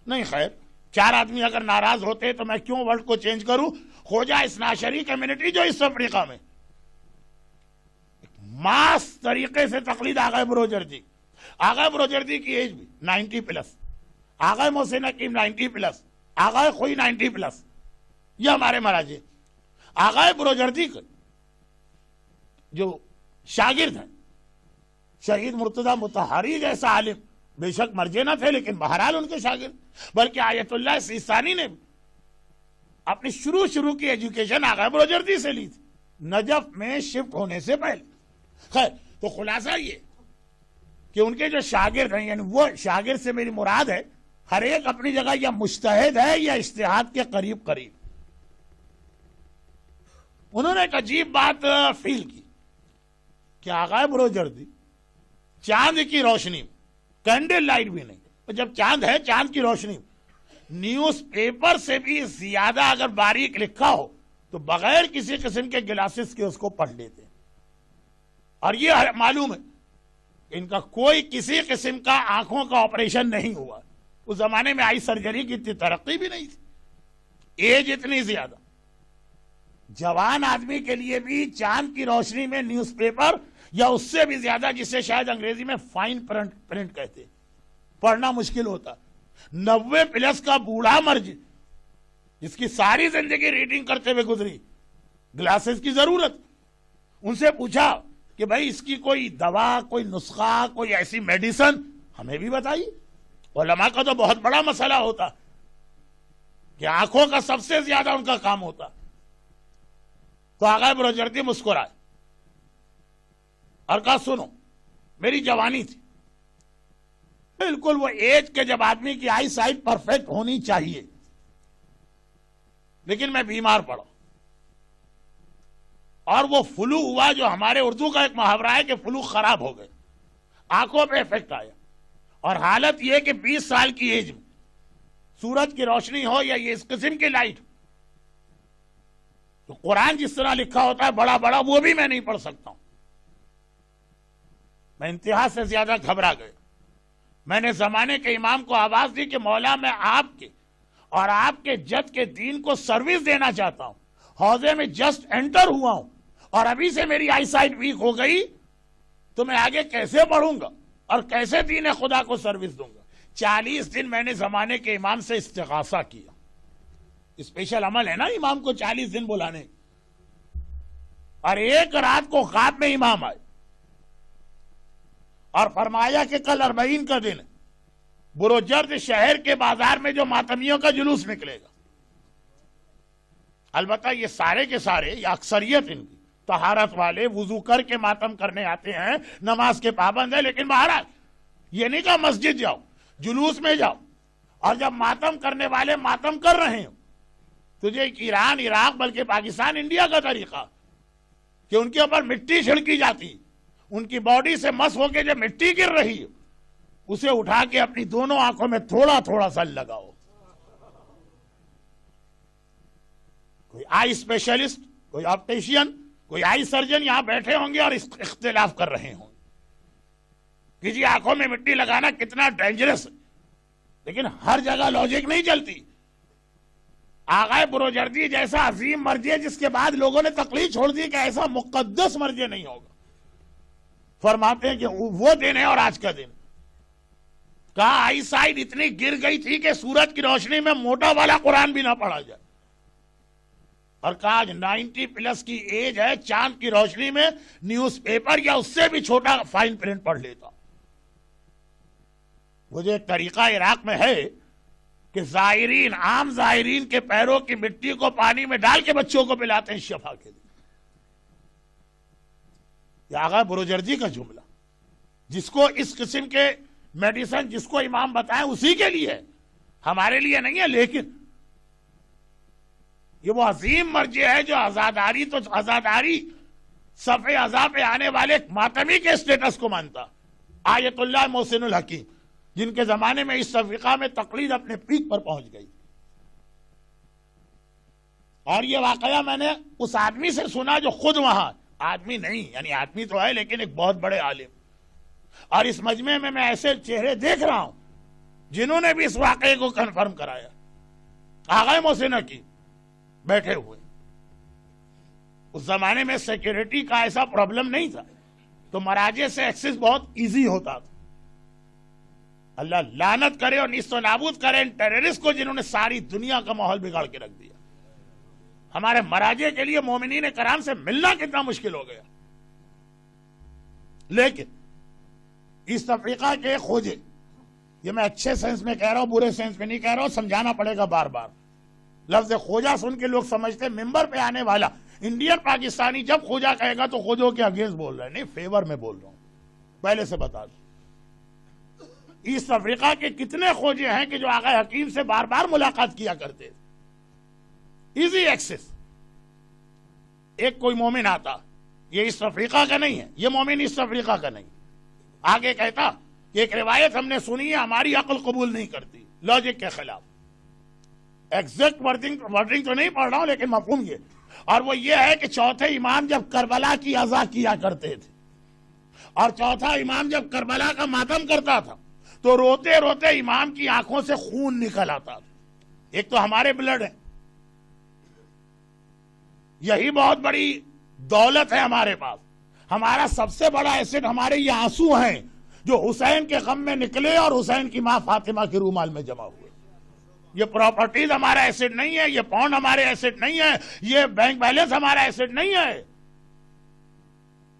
نہیں خیر 4 آدمی اگر ناراض ہوتے تو میں کیوں ورڈ کو چینج کروں, خوجہ اسناشری کمیونٹی جو ایسٹ افریقہ میں ماس طریقے سے تقلید آقا بروجردی. آقا بروجردی کی ایج بھی 90+, آقا محسن حکیم 90+, آقا خوئی 90+. یہ ہمارے مراجع. آقا بروجردی کے جو شاگرد ہیں, شہید مرتضی مطہری جیسا عالم, بے شک مرجع نہ تھے لیکن بہرحال ان کے شاگرد, بلکہ آیت اللہ سیستانی نے اپنی شروع کی ایجوکیشن آقا بروجردی سے لی تھی, نجف میں شفٹ ہونے سے پہلے. خیر, تو خلاصہ یہ کہ ان کے جو شاگرد ہیں, یعنی وہ شاگرد سے میری مراد ہے ہر ایک اپنی جگہ یا مجتہد ہے یا اجتہاد کے قریب. انہوں نے ایک عجیب بات فیل کی کہ آقا بروجردی چاند کی روشنی, کینڈل لائٹ بھی نہیں, جب چاند ہے چاند کی روشنی, نیوز پیپر سے بھی زیادہ اگر باریک لکھا ہو تو بغیر کسی قسم کے گلاسز کے اس کو پڑھ لیتے. اور یہ معلوم ہے ان کا کوئی کسی قسم کا آنکھوں کا آپریشن نہیں ہوا. اس زمانے میں آئی سرجری کی اتنی ترقی بھی نہیں تھی, ایج اتنی زیادہ. جوان آدمی کے لیے بھی چاند کی روشنی میں نیوز پیپر یا اس سے بھی زیادہ, جسے شاید انگریزی میں فائن پرنٹ کہتے, پڑھنا مشکل ہوتا. 90+ کا بوڑھا مرج جس کی ساری زندگی ریڈنگ کرتے ہوئے گزری, گلاسز کی ضرورت. ان سے پوچھا کہ بھائی اس کی کوئی دوا, کوئی نسخہ, کوئی ایسی میڈیسن ہمیں بھی بتائیے. علماء کا تو بہت بڑا مسئلہ ہوتا کہ آنکھوں کا سب سے زیادہ ان کا کام ہوتا. تو آقا بروجردی مسکرائے اور کہا سنو, میری جوانی تھی, بالکل وہ ایج کے جب آدمی کی آئی سائٹ پرفیکٹ ہونی چاہیے, لیکن میں بیمار پڑا اور وہ فلو ہوا, جو ہمارے اردو کا ایک محاورہ ہے کہ فلو خراب ہو گئے, آنکھوں پہ افیکٹ آیا. اور حالت یہ کہ 20 سال کی ایج میں سورج کی روشنی ہو یا یہ اس قسم کی لائٹ, تو قرآن جس طرح لکھا ہوتا ہے بڑا بڑا, وہ بھی میں نہیں پڑھ سکتا ہوں. میں انتہا سے زیادہ گھبرا گیا. میں نے زمانے کے امام کو آواز دی کہ مولا میں آپ کے اور آپ کے جد کے دین کو سروس دینا چاہتا ہوں. حوضے میں جسٹ انٹر ہوا ہوں اور ابھی سے میری آئی سائٹ ویک ہو گئی, تو میں آگے کیسے پڑھوں گا اور کیسے دین خدا کو سروس دوں گا. 40 دن میں نے زمانے کے امام سے استغاثہ کیا. اسپیشل عمل ہے نا امام کو 40 دن بلانے. اور ایک رات کو خواب میں امام آئے اور فرمایا کہ کل 40 کا دن ہے, بروجرد شہر کے بازار میں جو ماتمیوں کا جلوس نکلے گا. البتہ یہ سارے کے سارے, یا اکثریت ان کی طہارت والے, وضو کر کے ماتم کرنے آتے ہیں, نماز کے پابند ہیں. لیکن مہاراج یہ نہیں کہ مسجد جاؤ, جلوس میں جاؤ, اور جب ماتم کرنے والے ماتم کر رہے ہیں, تجھے ایران, عراق, بلکہ پاکستان, انڈیا کا طریقہ کہ ان کے اوپر مٹی چھڑکی جاتی, ان کی باڈی سے مس ہو کے جو مٹی گر رہی ہے اسے اٹھا کے اپنی دونوں آنکھوں میں تھوڑا تھوڑا سا لگاؤ. کوئی آئی اسپیشلسٹ, کوئی آپٹیشین, کوئی آئی سرجن یہاں بیٹھے ہوں گے اور اختلاف کر رہے ہوں گے کہ جی آنکھوں میں مٹی لگانا کتنا ڈینجرس ہے. لیکن ہر جگہ لوجک نہیں چلتی. آغا بروجردی جیسا عظیم مرجع جس کے بعد لوگوں نے تقلید چھوڑ دی کہ ایسا مقدس مرجع نہیں ہوگا. فرماتے ہیں کہ وہ دن ہے اور آج کا دن. کہا آئی سائڈ اتنی گر گئی تھی کہ سورج کی روشنی میں موٹا والا قرآن بھی نہ پڑھا جائے. اور کہا آج 90+ کی ایج ہے, چاند کی روشنی میں نیوز پیپر یا اس سے بھی چھوٹا فائن پرنٹ پڑھ لیتا. وہ جو ایک طریقہ عراق میں ہے کہ زائرین, عام زائرین کے پیروں کی مٹی کو پانی میں ڈال کے بچوں کو پلاتے ہیں شفا کے لیے. یہ آغا بروجردی کا جملہ, جس کو اس قسم کے میڈیسن جس کو امام بتائیں اسی کے لیے ہے, ہمارے لیے نہیں ہے. لیکن یہ وہ عظیم مرجع ہے جو عزاداری تو عزاداری صفحے عزا پہ آنے والے ماتمی کے اسٹیٹس کو مانتا. آیت اللہ محسن الحکیم, جن کے زمانے میں اس افریقہ میں تقلید اپنے پیک پر پہنچ گئی. اور یہ واقعہ میں نے اس آدمی سے سنا جو خود وہاں, آدمی نہیں یعنی آدمی تو ہے لیکن ایک بہت بڑے عالم. اور اس مجمع میں ایسے چہرے دیکھ رہا ہوں جنہوں نے بھی اس واقعے کو کنفرم کرایا. آغا محسن کی بیٹھے ہوئے. اس زمانے میں سیکیورٹی کا ایسا پرابلم نہیں تھا, تو مراجع سے ایکسس بہت ایزی ہوتا تھا. اللہ لعنت کرے اور نیست و نابود کرے ان ٹیررسٹ کو جنہوں نے ساری دنیا کا ماحول بگاڑ کے رکھ دیا. ہمارے مراجع کے لیے مومنین کرام سے ملنا کتنا مشکل ہو گیا. لیکن ایسٹ افریقہ کے کھوجے, یہ میں اچھے سینس میں کہہ رہا ہوں, برے سینس میں نہیں کہہ رہا ہوں, سمجھانا پڑے گا بار بار. لفظ خوجہ سن کے لوگ سمجھتے ممبر پہ آنے والا انڈین پاکستانی جب خوجہ کہے گا تو خوجوں کے اگینسٹ بول رہا ہے. نہیں, فیور میں بول رہا ہوں, پہلے سے بتا دوں. ایسٹ افریقہ کے کتنے خوجے ہیں کہ جو آغا حکیم سے بار بار ملاقات کیا کرتے تھے. Easy access. ایک کوئی مومن آتا, یہ ایسٹ افریقہ کا نہیں ہے, یہ مومن ایسٹ افریقہ کا نہیں, آگے کہتا کہ ایک روایت ہم نے سنی ہے, ہماری عقل قبول نہیں کرتی, لاجک کے خلاف. ایگزیکٹ ورڈنگ تو نہیں پڑھ رہا ہوں لیکن مفہوم یہ, اور وہ یہ ہے کہ چوتھے امام جب کربلا کی عزا کیا کرتے تھے اور چوتھا امام جب کربلا کا ماتم کرتا تھا تو روتے روتے امام کی آنکھوں سے خون نکل آتا تھا. ایک تو ہمارے بلڈ ہے, یہی بہت بڑی دولت ہے ہمارے پاس. ہمارا سب سے بڑا ایسٹ ہمارے یہ آنسو ہیں جو حسین کے غم میں نکلے اور حسین کی ماں فاطمہ کے رومال میں جمع ہوئے. یہ پراپرٹیز ہمارا ایسٹ نہیں ہے, یہ پاؤنڈ ہمارے ایسٹ نہیں ہے, یہ بینک بیلنس ہمارا ایسٹ نہیں ہے.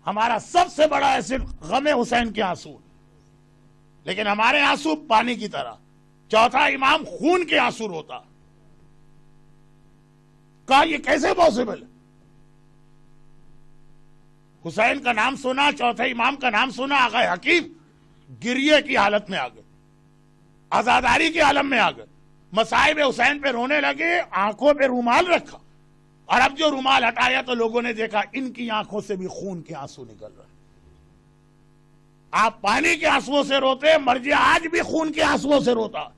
ہمارا سب سے بڑا ایسٹ غم حسین کے آنسو. لیکن ہمارے آنسو پانی کی طرح, چوتھا امام خون کے آنسو روتا. کہا یہ کیسے پاسبل ہے؟ حسین کا نام سنا, چوتھے امام کا نام سنا, آغا حکیم گریے کی حالت میں آ گئے, عزاداری کے عالم میں آ گئے, مصائب حسین پہ رونے لگے, آنکھوں پہ رومال رکھا, اور اب جو رومال ہٹایا تو لوگوں نے دیکھا ان کی آنکھوں سے بھی خون کے آنسو نکل رہے. آپ پانی کے آنسوؤں سے روتے, مرجع آج بھی خون کے آنسوؤں سے روتا.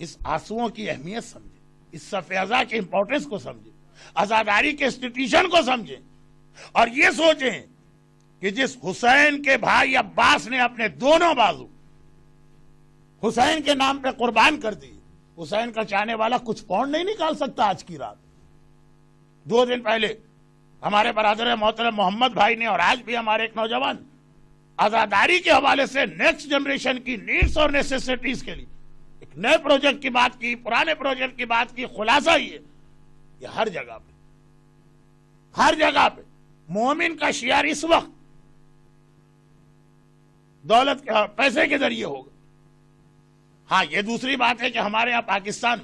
اس آنسوؤں کی اہمیت سمجھے, اس صفحہ ازا کی امپورٹنس کو سمجھے, عزاداری کے انسٹیٹیوشن کو سمجھیں, اور یہ سوچیں کہ جس حسین کے بھائی عباس نے اپنے دونوں بازو حسین کے نام پہ قربان کر دی, حسین کا چاہنے والا کچھ پاؤنڈ نہیں نکال سکتا آج کی رات. 2 دن پہلے ہمارے برادر محترم محمد بھائی نے, اور آج بھی ہمارے ایک نوجوان, عزاداری کے حوالے سے نیکسٹ جنریشن کی نیڈس اور نیسیسٹیز کے لیے ایک نئے پروجیکٹ کی بات کی, پرانے پروجیکٹ کی بات کی. خلاصہ یہ ہر جگہ پہ مومن کا شعار اس وقت دولت پیسے کے ذریعے ہوگا. ہاں, یہ دوسری بات ہے کہ ہمارے یہاں پاکستان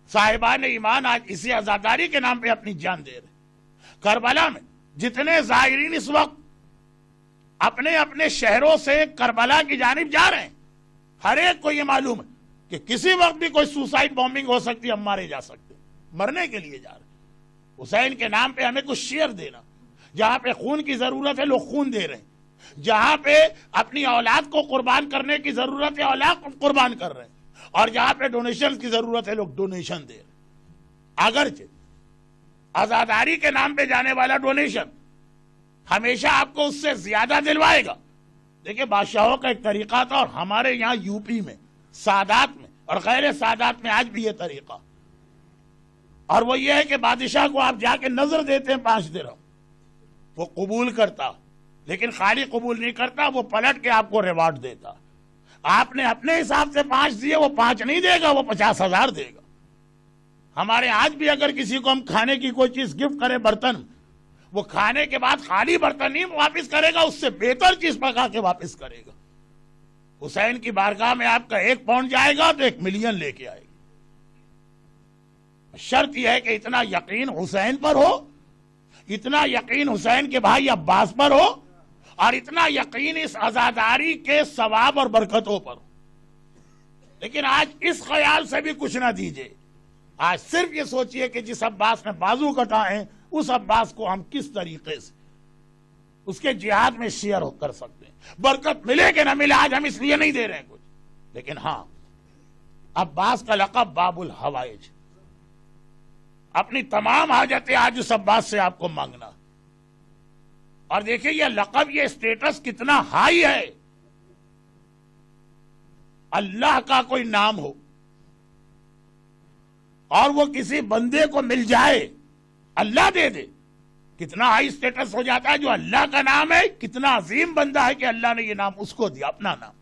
صاحبان ایمان آج اسی عزاداری کے نام پہ اپنی جان دے رہے. کربلا میں جتنے زائرین اس وقت اپنے اپنے شہروں سے کربلا کی جانب جا رہے ہیں, ہر ایک کو یہ معلوم ہے کہ کسی وقت بھی کوئی سوسائڈ بومبنگ ہو سکتی ہے, ہم مارے جا سکتے, مرنے کے لیے جا رہے. حسین کے نام پہ ہمیں کچھ شیئر دینا, جہاں پہ خون کی ضرورت ہے لوگ خون دے رہے ہیں, جہاں پہ اپنی اولاد کو قربان کرنے کی ضرورت ہے اولاد قربان کر رہے ہیں, اور جہاں پہ ڈونیشن کی ضرورت ہے لوگ ڈونیشن دے رہے ہیں. اگرچہ عزاداری کے نام پہ جانے والا ڈونیشن ہمیشہ آپ کو اس سے زیادہ دلوائے گا دیکھیں بادشاہوں کا ایک طریقہ تھا، اور ہمارے یہاں یو پی میں سادات میں اور غیر سادات میں آج بھی یہ طریقہ، اور وہ یہ ہے کہ بادشاہ کو آپ جا کے نظر دیتے ہیں 5 درہم، وہ قبول کرتا، لیکن خالی قبول نہیں کرتا، وہ پلٹ کے آپ کو ریوارڈ دیتا۔ آپ نے اپنے حساب سے 5 دیے، وہ 5 نہیں دے گا، وہ 50,000 دے گا۔ ہمارے آج بھی اگر کسی کو ہم کھانے کی کوئی چیز گفٹ کریں، برتن، وہ کھانے کے بعد خالی برتن نہیں واپس کرے گا، اس سے بہتر چیز پکا کے واپس کرے گا۔ حسین کی بارگاہ میں آپ کا 1 پاؤنڈ جائے گا تو 1 ملین لے کے آئے گا۔ شرط یہ ہے کہ اتنا یقین حسین پر ہو، اتنا یقین حسین کے بھائی عباس پر ہو، اور اتنا یقین اس عزاداری کے ثواب اور برکتوں پر ہو۔ لیکن آج اس خیال سے بھی کچھ نہ دیجئے، آج صرف یہ سوچئے کہ جس عباس نے بازو کٹائے اس عباس کو ہم کس طریقے سے اس کے جہاد میں شیئر کر سکتے ہیں۔ برکت ملے کہ نہ ملے آج ہم اس لیے نہیں دے رہے ہیں کچھ، لیکن ہاں عباس کا لقب باب الحوائج، اپنی تمام حاجتیں آج اس عباس سے آپ کو مانگنا۔ اور دیکھیں یہ لقب، یہ اسٹیٹس کتنا ہائی ہے۔ اللہ کا کوئی نام ہو اور وہ کسی بندے کو مل جائے، اللہ دے دے، کتنا ہائی اسٹیٹس ہو جاتا ہے۔ جو اللہ کا نام ہے، کتنا عظیم بندہ ہے کہ اللہ نے یہ نام اس کو دیا، اپنا نام۔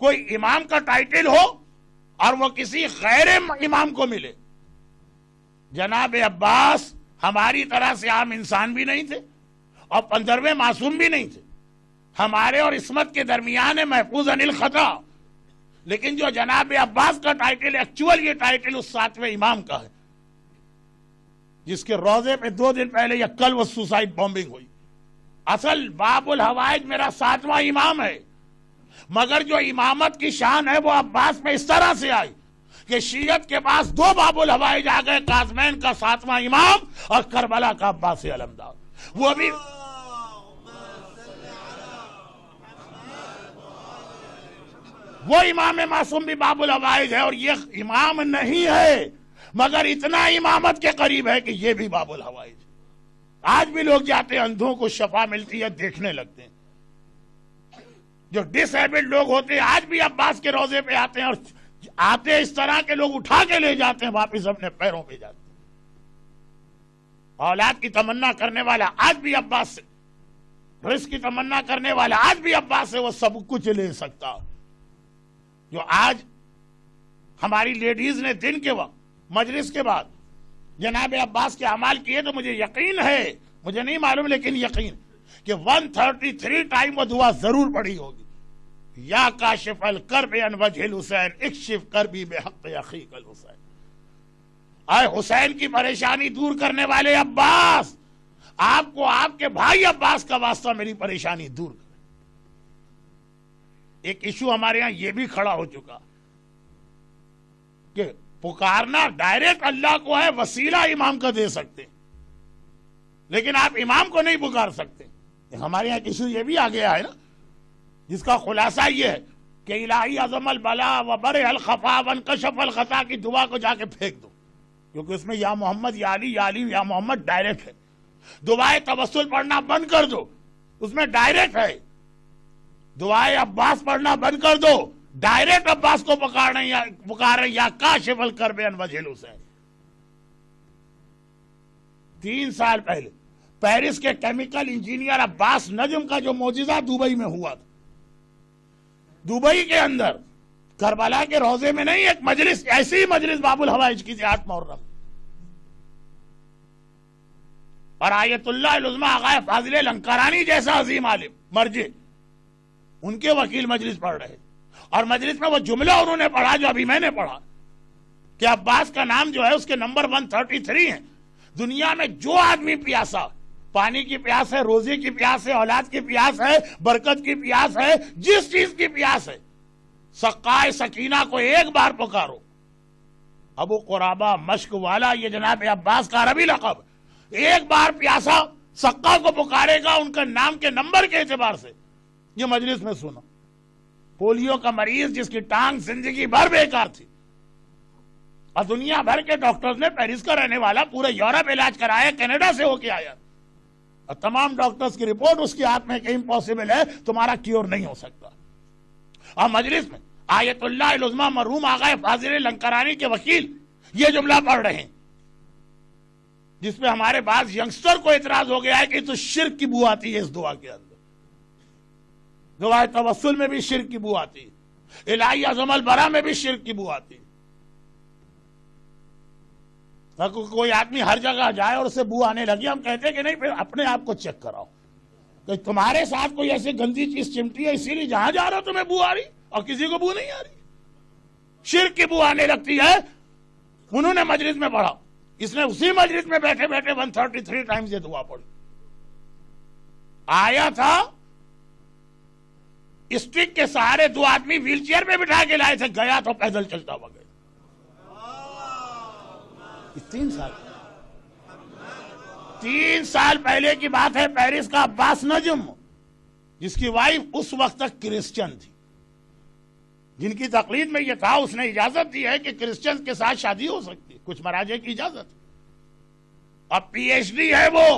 کوئی امام کا ٹائٹل ہو اور وہ کسی غیر امام کو ملے۔ جناب عباس ہماری طرح سے عام انسان بھی نہیں تھے اور 15ویں معصوم بھی نہیں تھے، ہمارے اور عصمت کے درمیان ہے، محفوظ عن الخطا۔ لیکن جو جناب عباس کا ٹائٹل، ایکچول یہ ٹائٹل اس 7ویں امام کا ہے، جس کے روزے پہ 2 دن پہلے یا کل وہ سوسائڈ بومبنگ ہوئی۔ اصل باب الحوائج میرا 7واں امام ہے، مگر جو امامت کی شان ہے وہ عباس میں اس طرح سے آئی کہ شیعت کے پاس 2 باب الحوائج آ گئے، قاسمین کا 7واں امام اور کربلا کا عباس علمدار۔ وہ بھی وہ امام معصوم بھی باب الحوائج ہے، اور یہ امام نہیں ہے مگر اتنا امامت کے قریب ہے کہ یہ بھی باب الحوائج۔ آج بھی لوگ جاتے ہیں، اندھوں کو شفا ملتی ہے، دیکھنے لگتے ہیں۔ جو ڈس ایبلڈ لوگ ہوتے ہیں آج بھی عباس کے روزے پہ آتے ہیں، اور آتے اس طرح کے لوگ اٹھا کے لے جاتے ہیں، واپس اپنے پیروں پہ جاتے ہیں۔ اولاد کی تمنا کرنے والا آج بھی عباس سے، رزق کی تمنا کرنے والا آج بھی عباس سے وہ سب کچھ لے سکتا۔ جو آج ہماری لیڈیز نے دن کے وقت مجلس کے بعد جناب عباس کے اعمال کیے، تو مجھے یقین ہے، مجھے نہیں معلوم لیکن یقین کہ 133 ٹائم وہ دعا ضرور پڑھی ہوگی۔ یا کاشف الکرب عن وجہ الحسین اکشف کربی بحق اخیک الحسین۔ اے حسین کی پریشانی دور کرنے والے عباس، آپ کو آپ کے بھائی عباس کا واسطہ میری پریشانی دور کرے۔ ایک ایشو ہمارے یہاں یہ بھی کھڑا ہو چکا کہ پکارنا ڈائریکٹ اللہ کو ہے، وسیلہ امام کا دے سکتے، لیکن آپ امام کو نہیں پکار سکتے۔ ہمارے یہاں ایشو یہ بھی آ گیا ہے نا، جس کا خلاصہ یہ ہے کہ الہی عظم البلا و برئ الخفا وانکشف الخطا کی دعا کو جا کے پھینک دو، کیونکہ اس میں یا محمد یا علی یا علی یا محمد ڈائریکٹ ہے۔ دعائے توسل پڑھنا بند کر دو، اس میں ڈائریکٹ ہے۔ دعائے عباس پڑھنا بند کر دو، ڈائریکٹ عباس کو پکارے یا کاشف الکرب عن وجہ الحسین۔ 3 سال پہلے پیرس کے کیمیکل انجینئر عباس نجم کا جو معجزہ دبئی میں ہوا تھا، دبئی کے اندر کربلا کے روزے میں نہیں، ایک مجلس، ایسی ہی مجلس باب الحوائج کی تھی 8 محرم، اور آیت اللہ العظمی آغا فاضل لنکرانی جیسا عظیم عالم مرجع، ان کے وکیل مجلس پڑھ رہے، اور مجلس میں وہ جملہ انہوں نے پڑھا جو ابھی میں نے پڑھا کہ عباس کا نام جو ہے اس کے نمبر 133 ہیں۔ دنیا میں جو آدمی پیاسا، پانی کی پیاس ہے، روزی کی پیاس ہے، اولاد کی پیاس ہے، برکت کی پیاس ہے، جس چیز کی پیاس ہے، سقائے سکینہ کو ایک بار پکارو۔ ابو قرابہ مشک والا، یہ جناب عباس کا عربی لقب، ایک بار پیاسا سقا کو پکارے گا ان کا نام کے نمبر کے اعتبار سے۔ یہ مجلس میں سنا، پولیو کا مریض جس کی ٹانگ زندگی بھر بیکار تھی، اور دنیا بھر کے ڈاکٹرز نے، پیرس کا رہنے والا، پورے یورپ علاج کرایا، کینیڈا سے ہو کے آیا، اور تمام ڈاکٹرز کی رپورٹ اس کی ہاتھ میں کہ امپاسبل ہے، تمہارا کیور نہیں ہو سکتا. اور مجلس میں آیت اللہ العظمی مرحوم آغا فاضل لنکرانی کے وکیل یہ جملہ پڑھ رہے ہیں، جس پہ ہمارے بعض ینگسٹر کو اعتراض ہو گیا ہے کہ تو شرک کی بو آتی ہے اس دعا کے اندر. دعا توسل میں بھی شرک کی بو آتی ہے، الہی عظم البرا میں بھی شرک کی بو آتی ہے. کوئی آدمی ہر جگہ جائے اور اسے بو آنے لگی، ہم کہتے ہیں کہ نہیں، پھر اپنے آپ کو چیک کراؤ کہ تمہارے ساتھ کوئی ایسی گندی چیز چمٹی ہے اسی لیے جہاں جا رہا ہو تمہیں بو آ رہی اور کسی کو بو نہیں آ رہی. شرک کی بو آنے لگتی ہے. انہوں نے مجلس میں پڑھا، اس نے اسی مجلس میں بیٹھے بیٹھے 133 ٹائمز یہ دعا پڑھی. آیا تھا اسٹک کے سہارے، دو آدمی ویل چیئر پہ بٹھا کے لائے تھے، گیا تو پیدل چلتا ہوا گیا. 3 سال پہلے کی بات ہے. پیرس کا عباس نجم، جس کی وائف اس وقت تک کرسچن تھی، جن کی تقلید میں یہ تھا، اس نے اجازت دی ہے کہ کرسچن کے ساتھ شادی ہو سکتی، کچھ مراجع کی اجازت. اب پی ایچ ڈی ہے وہ،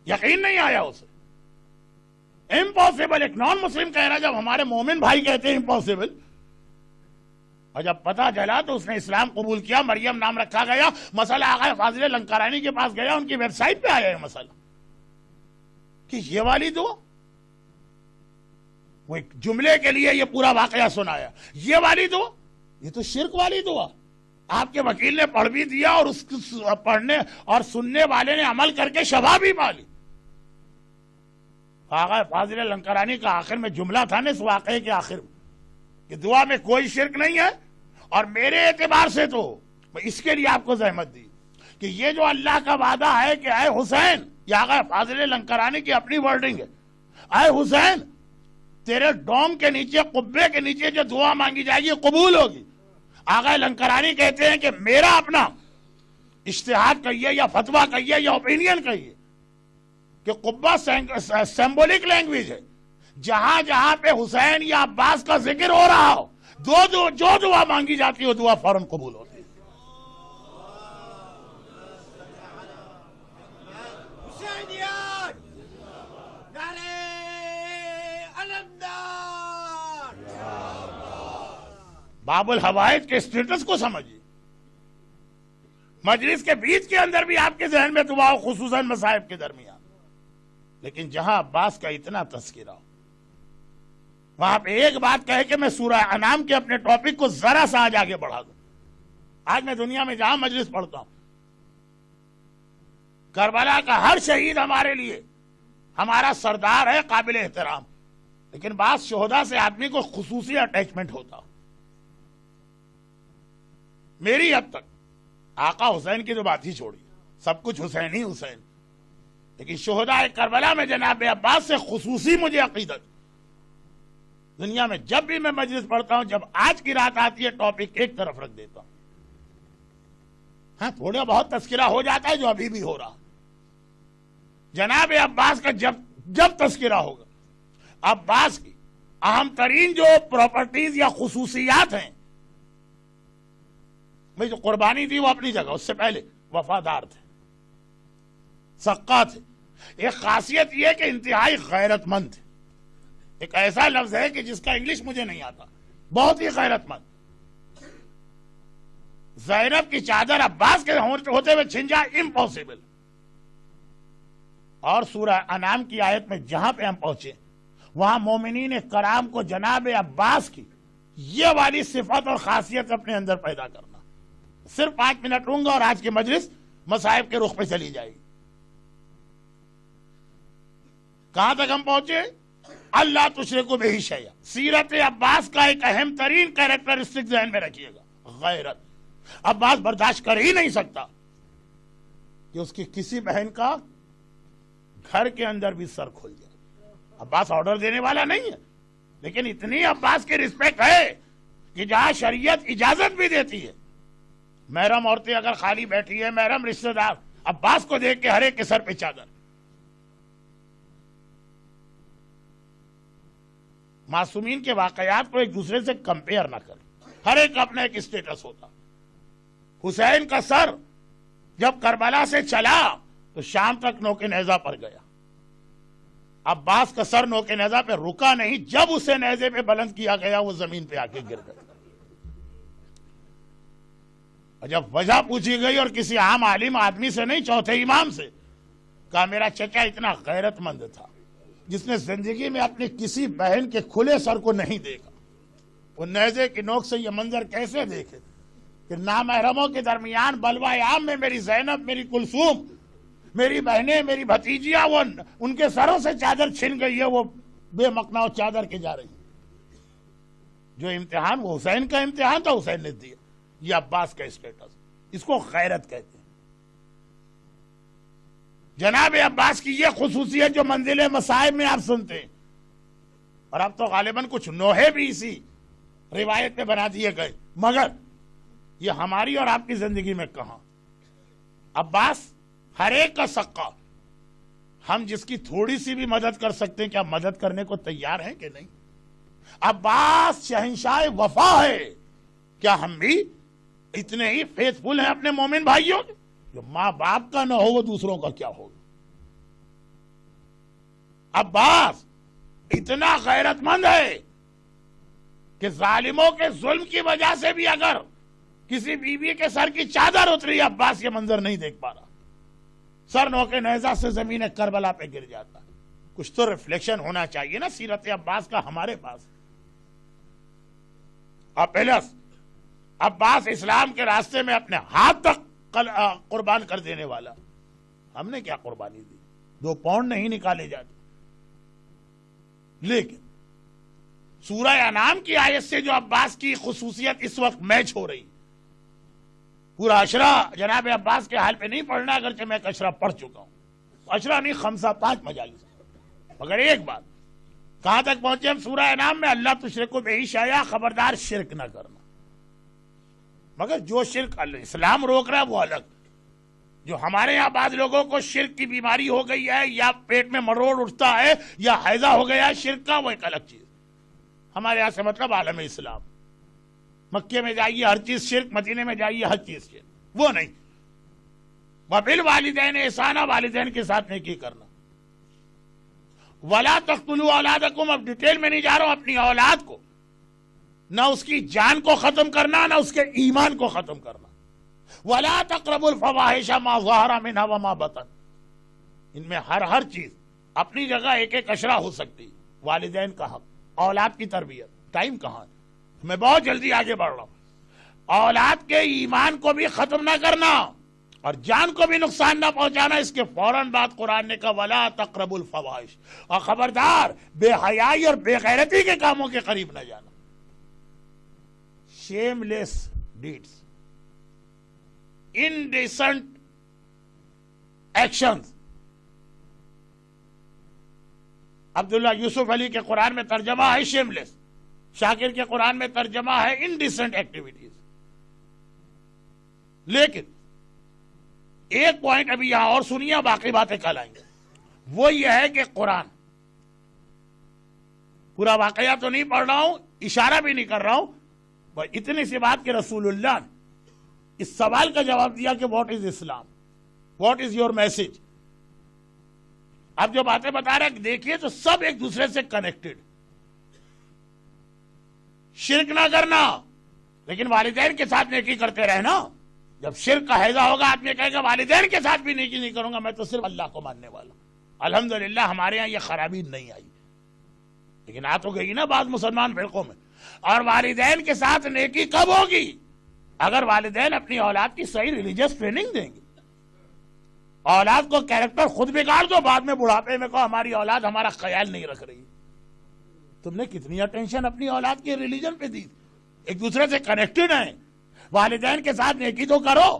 یقین نہیں آیا اسے. امپاسبل، ایک نان مسلم کہہ رہا، جب ہمارے مومن بھائی کہتے ہیں امپاسبل، اور جب پتا چلا تو اس نے اسلام قبول کیا. مریم نام رکھا گیا. مسئلہ آغا فاضل لنکرانی کے پاس گیا، ان کی ویب سائٹ پہ آیا ہے مسئلہ کہ یہ والی دعا، وہ ایک جملے کے لیے یہ پورا واقعہ سنایا. یہ والی دعا، یہ تو شرک والی دعا. آپ کے وکیل نے پڑھ بھی دیا اور اس پڑھنے اور سننے والے نے عمل کر کے شفا بھی پا لی. آغا فاضل لنکرانی کا آخر میں جملہ تھا نا اس واقعے کے آخر میں کہ دعا میں کوئی شرک نہیں ہے. اور میرے اعتبار سے تو میں اس کے لیے آپ کو زحمت دی کہ یہ جو اللہ کا وعدہ ہے کہ اے حسین، یہ آغا فاضل لنکرانی کی اپنی ورڈنگ ہے، اے حسین تیرے ڈوم کے نیچے، قبے کے نیچے جو دعا مانگی جائے گی قبول ہوگی. آغا لنکرانی کہتے ہیں کہ میرا اپنا اجتہاد کہیے یا فتویٰ کہیے یا اوپینین کہیے کہ قبہ سمبولک لینگویج ہے. جہاں جہاں پہ حسین یا عباس کا ذکر ہو رہا ہو، جو دعا مانگی جاتی ہے وہ دعا فوراً قبول ہوتی ہے. باب الحوائج کے اسٹیٹس کو سمجھیے. مجلس کے بیچ کے اندر بھی آپ کے ذہن میں دعا ہو، خصوصاً مصائب کے درمیان. لیکن جہاں عباس کا اتنا تذکرہ ہو، وہاں پہ ایک بات کہے کہ میں سورہ انعام کے اپنے ٹاپک کو ذرا سا آگے بڑھا دوں. آج میں دنیا میں جہاں مجلس پڑھتا ہوں، کربلا کا ہر شہید ہمارے لیے ہمارا سردار ہے، قابل احترام. لیکن بعض شہداء سے آدمی کو خصوصی اٹیچمنٹ ہوتا. میری حد تک آقا حسین کی تو بات ہی چھوڑی، سب کچھ حسین ہی حسین. لیکن شہداء کربلا میں جناب عباس سے خصوصی مجھے عقیدت. دنیا میں جب بھی میں مجلس پڑھتا ہوں، جب آج کی رات آتی ہے، ٹاپک ایک طرف رکھ دیتا ہوں. ہاں تھوڑا بہت تذکرہ ہو جاتا ہے جو ابھی بھی ہو رہا. جناب عباس کا جب تذکرہ ہوگا، عباس کی اہم ترین جو پراپرٹیز یا خصوصیات ہیں، بھئی جو قربانی تھی وہ اپنی جگہ، اس سے پہلے وفادار تھے، سقا تھے. ایک خاصیت یہ کہ انتہائی غیرت مند تھے. ایک ایسا لفظ ہے کہ جس کا انگلش مجھے نہیں آتا، بہت ہی غیرت مند. زینب کی چادر عباس کے ہوتے ہوئے چھن جائے، امپاسبل. اور سورہ انعام کی آیت میں جہاں پہ ہم پہنچے، وہاں مومنین کرام کو جناب عباس کی یہ والی صفت اور خاصیت اپنے اندر پیدا کرنا. صرف 5 منٹ لوں گا اور آج کی مجلس مصائب کے رخ پہ چلی جائے گی. کہاں تک ہم پہنچے؟ اللہ تشرکو بہ شیئا. سیرت عباس کا ایک اہم ترین کیریکٹرسٹک ذہن میں رکھیے گا، غیرت. عباس برداشت کر ہی نہیں سکتا کہ اس کی کسی بہن کا گھر کے اندر بھی سر کھل جائے. عباس آرڈر دینے والا نہیں ہے، لیکن اتنی عباس کی رسپیکٹ ہے کہ جہاں شریعت اجازت بھی دیتی ہے، محرم عورتیں اگر خالی بیٹھی ہے، محرم رشتہ دار، عباس کو دیکھ کے ہر ایک کے سر پہ چادر. معصومین کے واقعات کو ایک دوسرے سے کمپیئر نہ کریں، ہر ایک اپنا ایک اسٹیٹس ہوتا. حسین کا سر جب کربلا سے چلا تو شام تک نوکے نیزہ پر گیا. عباس کا سر نوکے نیزہ پہ رکا نہیں، جب اسے نیزے پہ بلند کیا گیا وہ زمین پہ آ کے گر گیا. اور جب وجہ پوچھی گئی اور کسی عام عالم آدمی سے نہیں، چوتھے امام سے، کہا میرا چچا اتنا غیرت مند تھا جس نے زندگی میں اپنی کسی بہن کے کھلے سر کو نہیں دیکھا. وہ نیزے کی نوک سے یہ منظر کیسے دیکھے کہ نامحرموں کے درمیان بلوہ عام میں میری زینب، میری کلثوم، میری بہنیں، میری بھتیجیاں، وہ ان کے سروں سے چادر چھن گئی ہے، وہ بے مقناؤ چادر کے جا رہی ہیں. جو امتحان وہ حسین کا امتحان تھا، حسین نے دیا. یہ عباس کا اسٹیٹس، اس کو غیرت کہتے ہیں. جناب عباس کی یہ خصوصیت جو منزل مصائب میں آپ سنتے ہیں، اور اب تو غالباً کچھ نوحے بھی اسی روایت پہ بنا دیے گئے، مگر یہ ہماری اور آپ کی زندگی میں کہاں. عباس ہر ایک کا سقا. ہم جس کی تھوڑی سی بھی مدد کر سکتے ہیں، کیا مدد کرنے کو تیار ہیں کہ نہیں؟ عباس شہنشاہ وفا ہے. کیا ہم بھی اتنے ہی فیتھ فل ہیں اپنے مومن بھائیوں؟ جو ماں باپ کا نہ ہو وہ دوسروں کا کیا ہوگا؟ عباس اتنا غیرت مند ہے کہ ظالموں کے ظلم کی وجہ سے بھی اگر کسی بیوی کے سر کی چادر اتری، عباس یہ منظر نہیں دیکھ پا رہا. سر نوکے نیزہ سے زمین کربلا پہ گر جاتا. کچھ تو ریفلیکشن ہونا چاہیے نا سیرت عباس کا ہمارے پاس. اور پلس عباس اسلام کے راستے میں اپنے ہاتھ تک قربان کر دینے والا. ہم نے کیا قربانی دی؟ 2 پاؤنڈ نہیں نکالے جاتے. لیکن سورہ انعام کی آیت سے جو عباس کی خصوصیت اس وقت میچ ہو رہی، پورا اشرا جناب عباس کے حال پہ نہیں پڑھنا، اگرچہ میں ایک اشرا پڑھ چکا ہوں. اشرا نہیں، 5 مجالس. مگر ایک بات، کہاں تک پہنچے ہم سورہ انعام میں؟ اللہ تشرکو بہ شیئا، خبردار شرک نہ کرنا. مگر جو شرک اسلام روک رہا ہے وہ الگ. جو ہمارے یہاں بعض لوگوں کو شرک کی بیماری ہو گئی ہے، یا پیٹ میں مروڑ اٹھتا ہے، یا حیضہ ہو گیا ہے شرک کا، وہ ایک الگ چیز. ہمارے یہاں سے مطلب عالم اسلام. مکے میں جائیے ہر چیز شرک، مدینے میں جائیے ہر چیز شرک. وہ نہیں. وبالوالدین احسانا، والدین کے ساتھ نیکی کرنا. ولا تقتلوا اولادکم، اب ڈیٹیل میں نہیں جا رہا ہوں. اپنی اولاد کو نہ اس کی جان کو ختم کرنا، نہ اس کے ایمان کو ختم کرنا. ولا تقربوا الفواحش ما ظهر منها وما بطن. ان میں ہر چیز اپنی جگہ ایک ایک اشرا ہو سکتی. والدین کا حق، اولاد کی تربیت. ٹائم کہاں ہے؟ میں بہت جلدی آگے بڑھ رہا ہوں. اولاد کے ایمان کو بھی ختم نہ کرنا اور جان کو بھی نقصان نہ پہنچانا. اس کے فوراً بعد قرآن نے کہا ولا تقربوا الفواحش، اور خبردار بے حیائی اور بے غیرتی کے کاموں کے قریب نہ جانا. شیم لیس ڈیڈز، انڈیسنٹ ایکشنز. عبداللہ یوسف علی کے قرآن میں ترجمہ ہے شیم لیس. شاکر کے قرآن میں ترجمہ ہے انڈیسنٹ ایکٹیویٹیز. لیکن ایک پوائنٹ ابھی یہاں اور سنیے، باقی باتیں کل آئیں گے. وہ یہ ہے کہ قرآن، پورا واقعہ تو نہیں پڑھ رہا ہوں، اشارہ بھی نہیں کر رہا ہوں، بس اتنی سی بات کہ رسول اللہ نے اس سوال کا جواب دیا کہ what is Islam, what is your message. اب جو باتیں بتا رہے ہیں دیکھیے تو سب ایک دوسرے سے کنیکٹڈ. شرک نہ کرنا، لیکن والدین کے ساتھ نیکی کرتے رہنا. جب شرک کا حیضہ ہوگا آدمی کہے گا والدین کے ساتھ بھی نیکی نہیں کروں گا، میں تو صرف اللہ کو ماننے والا. الحمدللہ ہمارے یہاں یہ خرابی نہیں آئی، لیکن آ تو گئی نا بعض مسلمان فرقوں میں. اور والدین کے ساتھ نیکی کب ہوگی؟ اگر والدین اپنی اولاد کی صحیح ریلیجیس ٹریننگ دیں گے. اولاد کو کیریکٹر خود بگاڑ دو، بعد میں بڑھاپے میں کہو ہماری اولاد ہمارا خیال نہیں رکھ رہی. تم نے کتنی اٹینشن اپنی اولاد کے ریلیجن پہ دی. ایک دوسرے سے کنیکٹڈ ہیں. والدین کے ساتھ نیکی تو کرو،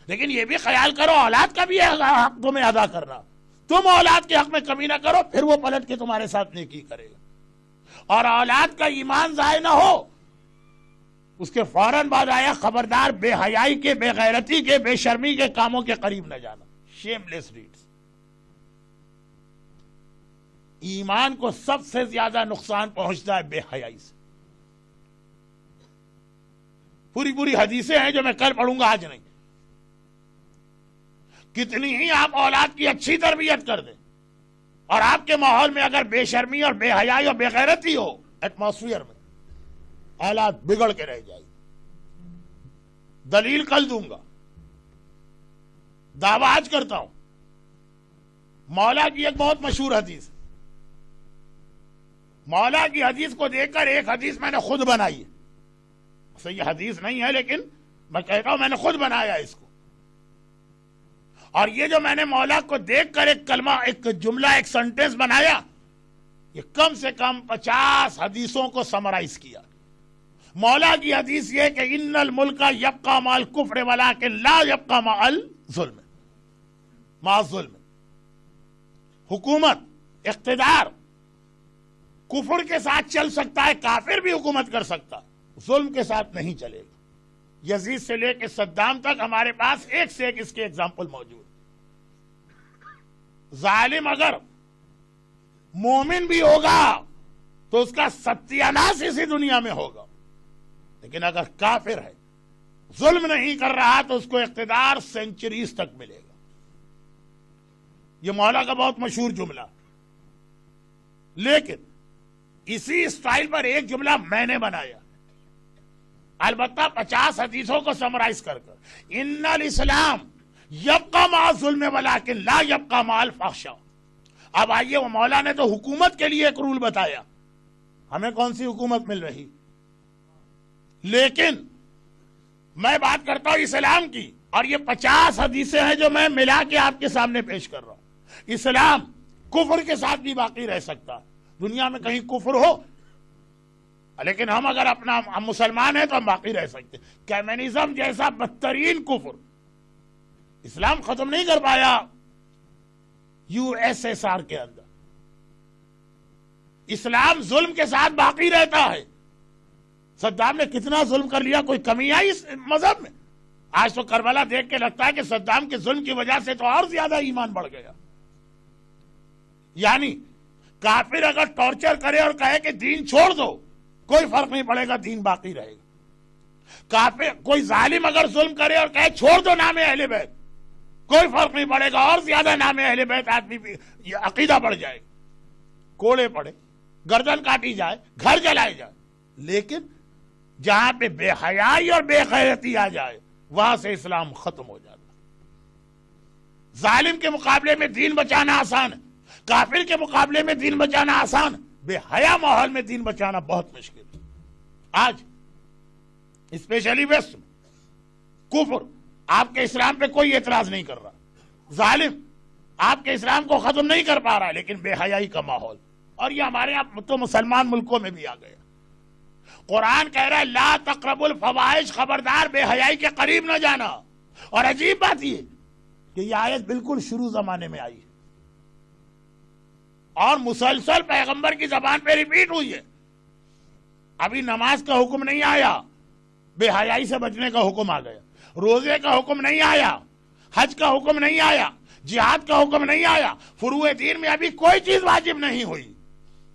لیکن یہ بھی خیال کرو اولاد کا بھی حق تمہیں ادا کرنا. تم اولاد کے حق میں کمی نہ کرو، پھر وہ پلٹ کے تمہارے ساتھ نیکی کرے گا. اور اولاد کا ایمان ضائع نہ ہو، اس کے فوراً بعد آیا خبردار بے حیائی کے، بے غیرتی کے، بے شرمی کے کاموں کے قریب نہ جانا. شیم لیس ڈیڈز. ایمان کو سب سے زیادہ نقصان پہنچتا ہے بے حیائی سے. پوری حدیثیں ہیں جو میں کل پڑھوں گا، آج نہیں. کتنی ہی آپ اولاد کی اچھی تربیت کر دیں اور آپ کے ماحول میں اگر بے شرمی اور بے حیائی اور بے غیرتی ہو ایٹماسفیئر میں، حالات بگڑ کے رہ جائے. دلیل کل دوں گا، دعویٰ آج کرتا ہوں. مولا کی ایک بہت مشہور حدیث، مولا کی حدیث کو دیکھ کر ایک حدیث میں نے خود بنائی ہے. صحیح حدیث نہیں ہے لیکن میں کہتا ہوں میں نے خود بنایا اس کو. اور یہ جو میں نے مولا کو دیکھ کر ایک کلمہ، ایک جملہ، ایک سنٹنس بنایا، یہ کم سے کم 50 حدیثوں کو سمرائز کیا. مولا کی حدیث یہ کہ ان الملک یبقى مع الکفر ولکن لا یبقى مع الظلم. مع الظلم، حکومت، اقتدار کفر کے ساتھ چل سکتا ہے، کافر بھی حکومت کر سکتا، ظلم کے ساتھ نہیں چلے گا. یزید سے لے کے صدام تک ہمارے پاس ایک سے ایک اس کے ایگزامپل موجود. ظالم اگر مومن بھی ہوگا تو اس کا ستیہ ناش اسی دنیا میں ہوگا، لیکن اگر کافر ہے، ظلم نہیں کر رہا، تو اس کو اقتدار سینچریز تک ملے گا. یہ مولا کا بہت مشہور جملہ. لیکن اسی اسٹائل پر ایک جملہ میں نے بنایا، البتہ 50 حدیثوں کو سمرائز کر ان الاسلام یبقى مع الظلم ولکن لا یبقى مع الفحشاء. اب آئیے، وہ مولا نے تو حکومت کے لیے ایک رول بتایا، ہمیں کون سی حکومت مل رہی، لیکن میں بات کرتا ہوں اسلام کی، اور یہ 50 حدیثیں ہیں جو میں ملا کے آپ کے سامنے پیش کر رہا ہوں. اسلام کفر کے ساتھ بھی باقی رہ سکتا، دنیا میں کہیں کفر ہو، لیکن ہم اگر ہم مسلمان ہیں تو ہم باقی رہ سکتے. کمیونزم جیسا بدترین کفر اسلام ختم نہیں کر پایا USSR کے اندر. اسلام ظلم کے ساتھ باقی رہتا ہے. صدام نے کتنا ظلم کر لیا، کوئی کمی آئی اس مذہب میں؟ آج تو کربلا دیکھ کے لگتا ہے کہ صدام کے ظلم کی وجہ سے تو اور زیادہ ایمان بڑھ گیا. یعنی کافر اگر ٹارچر کرے اور کہے کہ دین چھوڑ دو، کوئی فرق نہیں پڑے گا، دین باقی رہے گا. کافر، کوئی ظالم اگر ظلم کرے اور کہے چھوڑ دو نام اہل بیت، کوئی فرق نہیں پڑے گا، اور زیادہ نام اہل بیت آدمی بھی عقیدہ بڑھ جائے گا، کوڑے پڑے، گردن کاٹی جائے، گھر جلائے جائے. لیکن جہاں پہ بے حیائی اور بے غیرتی آ جائے، وہاں سے اسلام ختم ہو جاتا. ظالم کے مقابلے میں دین بچانا آسان ہے، کافر کے مقابلے میں دین بچانا آسان ہے، بے حیا ماحول میں دین بچانا بہت مشکل ہے. آج اسپیشلی ویسٹ میں کفر آپ کے اسلام پہ کوئی اعتراض نہیں کر رہا، ظالم آپ کے اسلام کو ختم نہیں کر پا رہا، لیکن بے حیائی کا ماحول. اور یہ ہمارے یہاں تو مسلمان ملکوں میں بھی آ گیا. قرآن کہہ رہا ہے لا تقربوا الفواحش، خبردار بے حیائی کے قریب نہ جانا. اور عجیب بات یہ کہ یہ آیت بالکل شروع زمانے میں آئی ہے اور مسلسل پیغمبر کی زبان پہ ریپیٹ ہوئی ہے. ابھی نماز کا حکم نہیں آیا، بے حیائی سے بچنے کا حکم آ گیا. روزے کا حکم نہیں آیا، حج کا حکم نہیں آیا، جہاد کا حکم نہیں آیا. فروع دین میں ابھی کوئی چیز واجب نہیں ہوئی،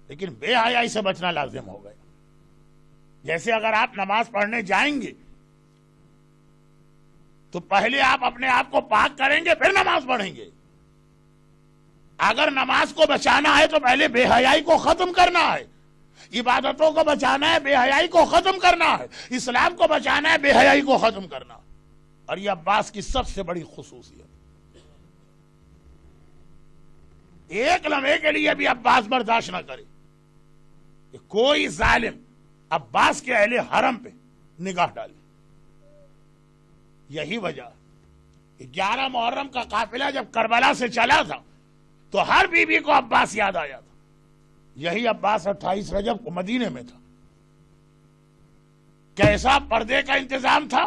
لیکن بے حیائی سے بچنا لازم ہو گیا. جیسے اگر آپ نماز پڑھنے جائیں گے تو پہلے آپ اپنے آپ کو پاک کریں گے، پھر نماز پڑھیں گے. اگر نماز کو بچانا ہے تو پہلے بے حیائی کو ختم کرنا ہے. عبادتوں کو بچانا ہے، بے حیائی کو ختم کرنا ہے. اسلام کو بچانا ہے، بے حیائی کو ختم کرنا. اور یہ عباس کی سب سے بڑی خصوصیت. ایک لمحے کے لیے بھی عباس برداشت نہ کرے کہ کوئی ظالم عباس کے اہل حرم پہ نگاہ ڈالے. یہی وجہ 11 محرم کا قافلہ جب کربلا سے چلا تھا تو ہر بیوی کو عباس یاد آیا تھا. یہی عباس 28 رجب کو مدینے میں تھا. کیسا پردے کا انتظام تھا،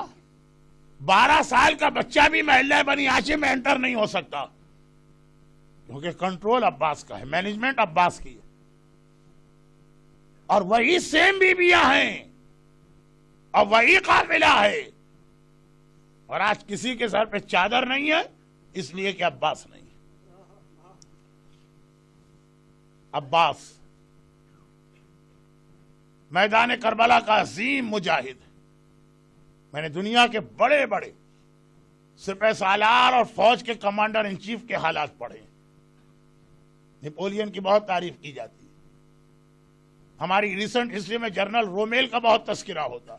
12 سال کا بچہ بھی محلہ بنی ہاشم میں انٹر نہیں ہو سکتا، کیونکہ کنٹرول عباس کا ہے، مینجمنٹ عباس کی ہے. اور وہی سیم بیویاں ہیں اور وہی قافلہ ہے. اور آج کسی کے سر پہ چادر نہیں ہے اس لیے کہ عباس نہیں. عباس میدان کربلا کا عظیم مجاہد ہے. میں نے دنیا کے بڑے بڑے سپہ سالار اور فوج کے کمانڈر ان چیف کے حالات پڑھیں. نیپولین کی بہت تعریف کی جاتی ہے. ہماری ریسنٹ ہسٹری میں جنرل رومیل کا بہت تذکرہ ہوتا.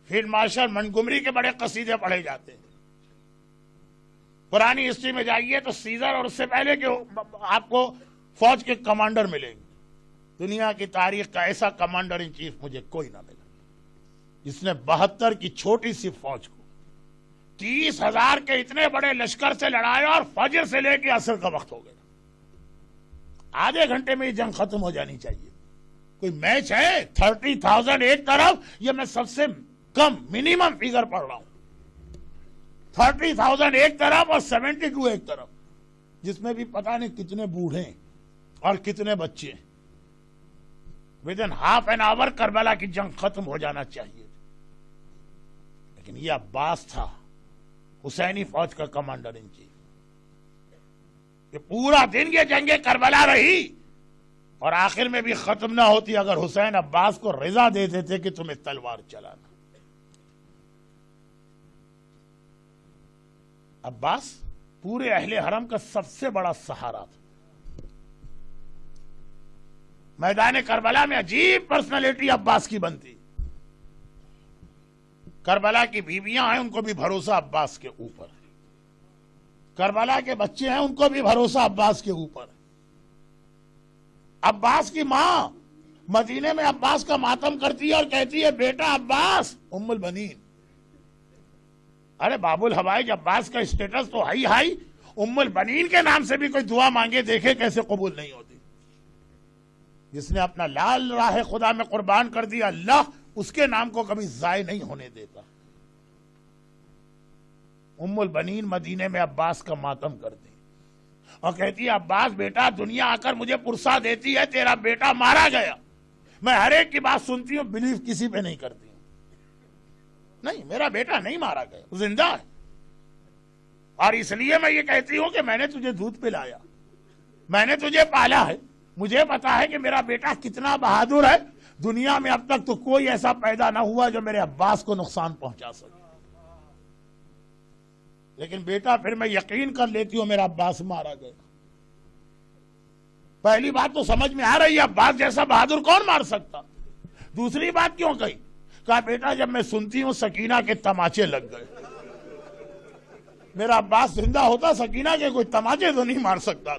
فیلڈ مارشل منٹگومری کے بڑے قصیدے پڑھے جاتے ہیں. پرانی ہسٹری میں جائیے تو سیزر اور اس سے پہلے کے آپ کو فوج کے کمانڈر ملیں گے. دنیا کی تاریخ کا ایسا کمانڈر ان چیف مجھے کوئی نہ ملا جس نے 72 کی چھوٹی سی فوج کو 30,000 کے اتنے بڑے لشکر سے لڑایا اور فجر سے لے کے عصر کا وقت ہو گیا. آدھے گھنٹے میں یہ جنگ ختم ہو جانی چاہیے. کوئی میچ ہے 30,000 ایک طرف, یہ میں سب سے کم منیمم فیگر پڑھ رہا ہوں. 30,000 ایک طرف اور 72 ایک طرف, جس میں بھی پتہ نہیں کتنے بوڑھے اور کتنے بچے. ودن ہاف این آور کربلا کی جنگ ختم ہو جانا چاہیے. لیکن یہ عباس تھا حسینی فوج کا کمانڈر ان چیف. کہ پورا دن یہ جنگ کربلا رہی اور آخر میں بھی ختم نہ ہوتی اگر حسین عباس کو رضا دے دیتے کہ تمہیں تلوار چلانا. عباس پورے اہل حرم کا سب سے بڑا سہارا تھا. میدان کربلا میں عجیب پرسنالٹی عباس کی بنتی. کربلا کی بیویاں ہیں, ان کو بھی بھروسہ عباس کے اوپر. کربلا کے بچے ہیں, ان کو بھی بھروسہ عباس کے اوپر. عباس کی ماں مدینے میں عباس کا ماتم کرتی ہے اور کہتی ہے بیٹا عباس ام البنین. ارے باب الحوائج عباس کا اسٹیٹس تو ہائی ہائی, ام البنین کے نام سے بھی کوئی دعا مانگے دیکھے کیسے قبول نہیں ہوتی. جس نے اپنا لال راہ خدا میں قربان کر دیا, اللہ اس کے نام کو کبھی ضائع نہیں ہونے دیتا. ام البنین مدینے میں عباس کا ماتم کرتی اور کہتی ہے عباس بیٹا دنیا آ کر مجھے پرسا دیتی ہے تیرا بیٹا مارا گیا. میں ہر ایک کی بات سنتی ہوں, بلیو کسی پہ نہیں کرتی ہوں. نہیں, میرا بیٹا نہیں مارا گیا, زندہ ہے. اور اس لیے میں یہ کہتی ہوں کہ میں نے تجھے دودھ پلایا, میں نے تجھے پالا ہے, مجھے پتا ہے کہ میرا بیٹا کتنا بہادر ہے. دنیا میں اب تک تو کوئی ایسا پیدا نہ ہوا جو میرے عباس کو نقصان پہنچا سکے. لیکن بیٹا پھر میں یقین کر لیتی ہوں میرا عباس مارا گیا. پہلی بات تو سمجھ میں آ رہی ہے عباس جیسا بہادر کون مار سکتا. دوسری بات کیوں کہی, کہا بیٹا جب میں سنتی ہوں سکینہ کے تماچے لگ گئے. میرا عباس زندہ ہوتا سکینہ کے کوئی تماچے تو نہیں مار سکتا.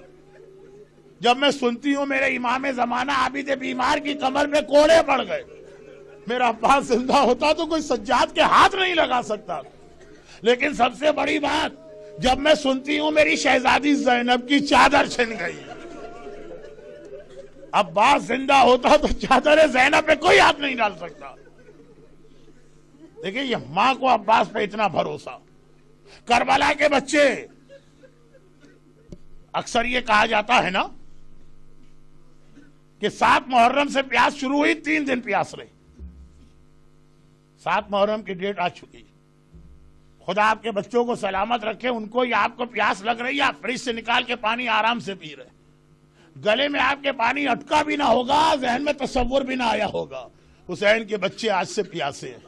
جب میں سنتی ہوں میرے امام زمانہ عابد بیمار کی کمر میں کوڑے پڑ گئے, میرا عباس زندہ ہوتا تو کوئی سجاد کے ہاتھ نہیں لگا سکتا. لیکن سب سے بڑی بات جب میں سنتی ہوں میری شہزادی زینب کی چادر چھن گئی, عباس زندہ ہوتا تو چادر زینب پہ کوئی ہاتھ نہیں ڈال سکتا. دیکھیں یہ ماں کو عباس پہ اتنا بھروسہ. کربلا کے بچے, اکثر یہ کہا جاتا ہے نا کہ 7 محرم سے پیاس شروع ہوئی, 3 دن پیاس رہی. 7 محرم کی ڈیٹ آ چکی. خدا آپ کے بچوں کو سلامت رکھے. ان کو یا آپ کو پیاس لگ رہی ہے, آپ فریج سے نکال کے پانی آرام سے پی رہے, گلے میں آپ کے پانی اٹکا بھی نہ ہوگا, ذہن میں تصور بھی نہ آیا ہوگا حسین کے بچے آج سے پیاسے ہیں.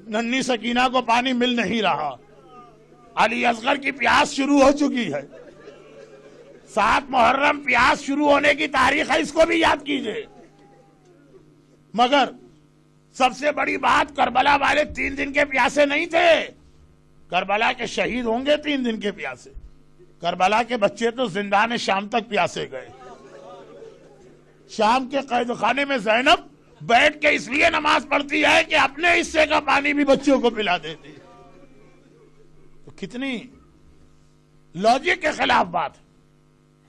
ننھی سکینہ کو پانی مل نہیں رہا, علی اصغر کی پیاس شروع ہو چکی ہے. 7 محرم پیاس شروع ہونے کی تاریخ ہے, اس کو بھی یاد کیجئے. مگر سب سے بڑی بات, کربلا والے 3 دن کے پیاسے نہیں تھے. کربلا کے شہید ہوں گے 3 دن کے پیاسے. کربلا کے بچے تو زندان شام تک پیاسے گئے. شام کے قید خانے میں زینب بیٹھ کے اس لیے نماز پڑھتی ہے کہ اپنے حصے کا پانی بھی بچوں کو پلا دیتی. تو کتنی لاجک کے خلاف بات.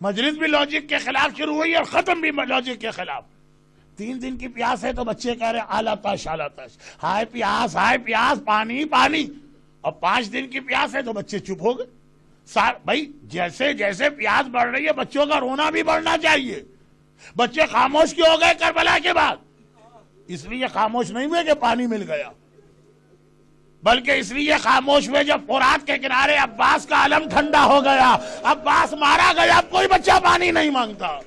مجلس بھی لاجک کے خلاف شروع ہوئی اور ختم بھی لاجک کے خلاف. 3 دن کی پیاس ہے تو بچے کہہ رہے آلا تاش آلا تاش, ہائے پیاس پانی پانی. اور 5 دن کی پیاس ہے تو بچے چپ ہو گئے. بھائی جیسے جیسے پیاس بڑھ رہی ہے بچوں کا رونا بھی بڑھنا چاہیے. بچے خاموش کیوں ہو گئے کربلا کے بعد؟ اس لیے خاموش نہیں ہوئے کہ پانی مل گیا, بلکہ اس لیے خاموش ہوئے جب فرات کے کنارے عباس کا علم ٹھنڈا ہو گیا, عباس مارا گیا, اب کوئی بچہ پانی نہیں مانگتا.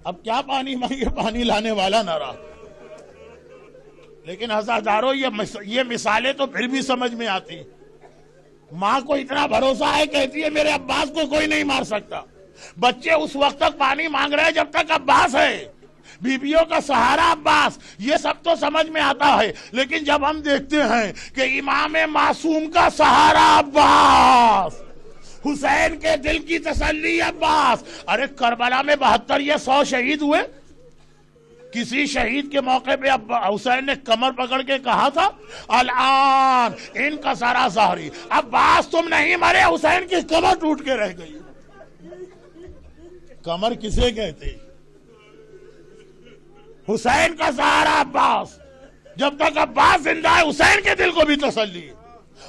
اب کیا پانی مانگے, پانی لانے والا نہ رہا. لیکن عزادارو یہ مثالیں تو پھر بھی سمجھ میں آتی ہیں. ماں کو اتنا بھروسہ ہے، کہتی ہے میرے عباس کو کوئی نہیں مار سکتا. بچے اس وقت تک پانی مانگ رہے ہیں جب تک عباس ہے. بیویوں کا سہارا عباس، یہ سب تو سمجھ میں آتا ہے. لیکن جب ہم دیکھتے ہیں کہ امام معصوم کا سہارا عباس، حسین کے دل کی تسلی عباس. ارے کربلا میں 72 یا 100 شہید ہوئے. کسی شہید کے موقع پہ حسین نے کمر پکڑ کے کہا تھا الان ان کا سارا ظاہری، عباس تم نہیں مرے، حسین کی کمر ٹوٹ کے رہ گئی. کمر کسے کہتے؟ حسین کا سہارا عباس. جب تک عباس زندہ ہے حسین کے دل کو بھی تسلی ہے.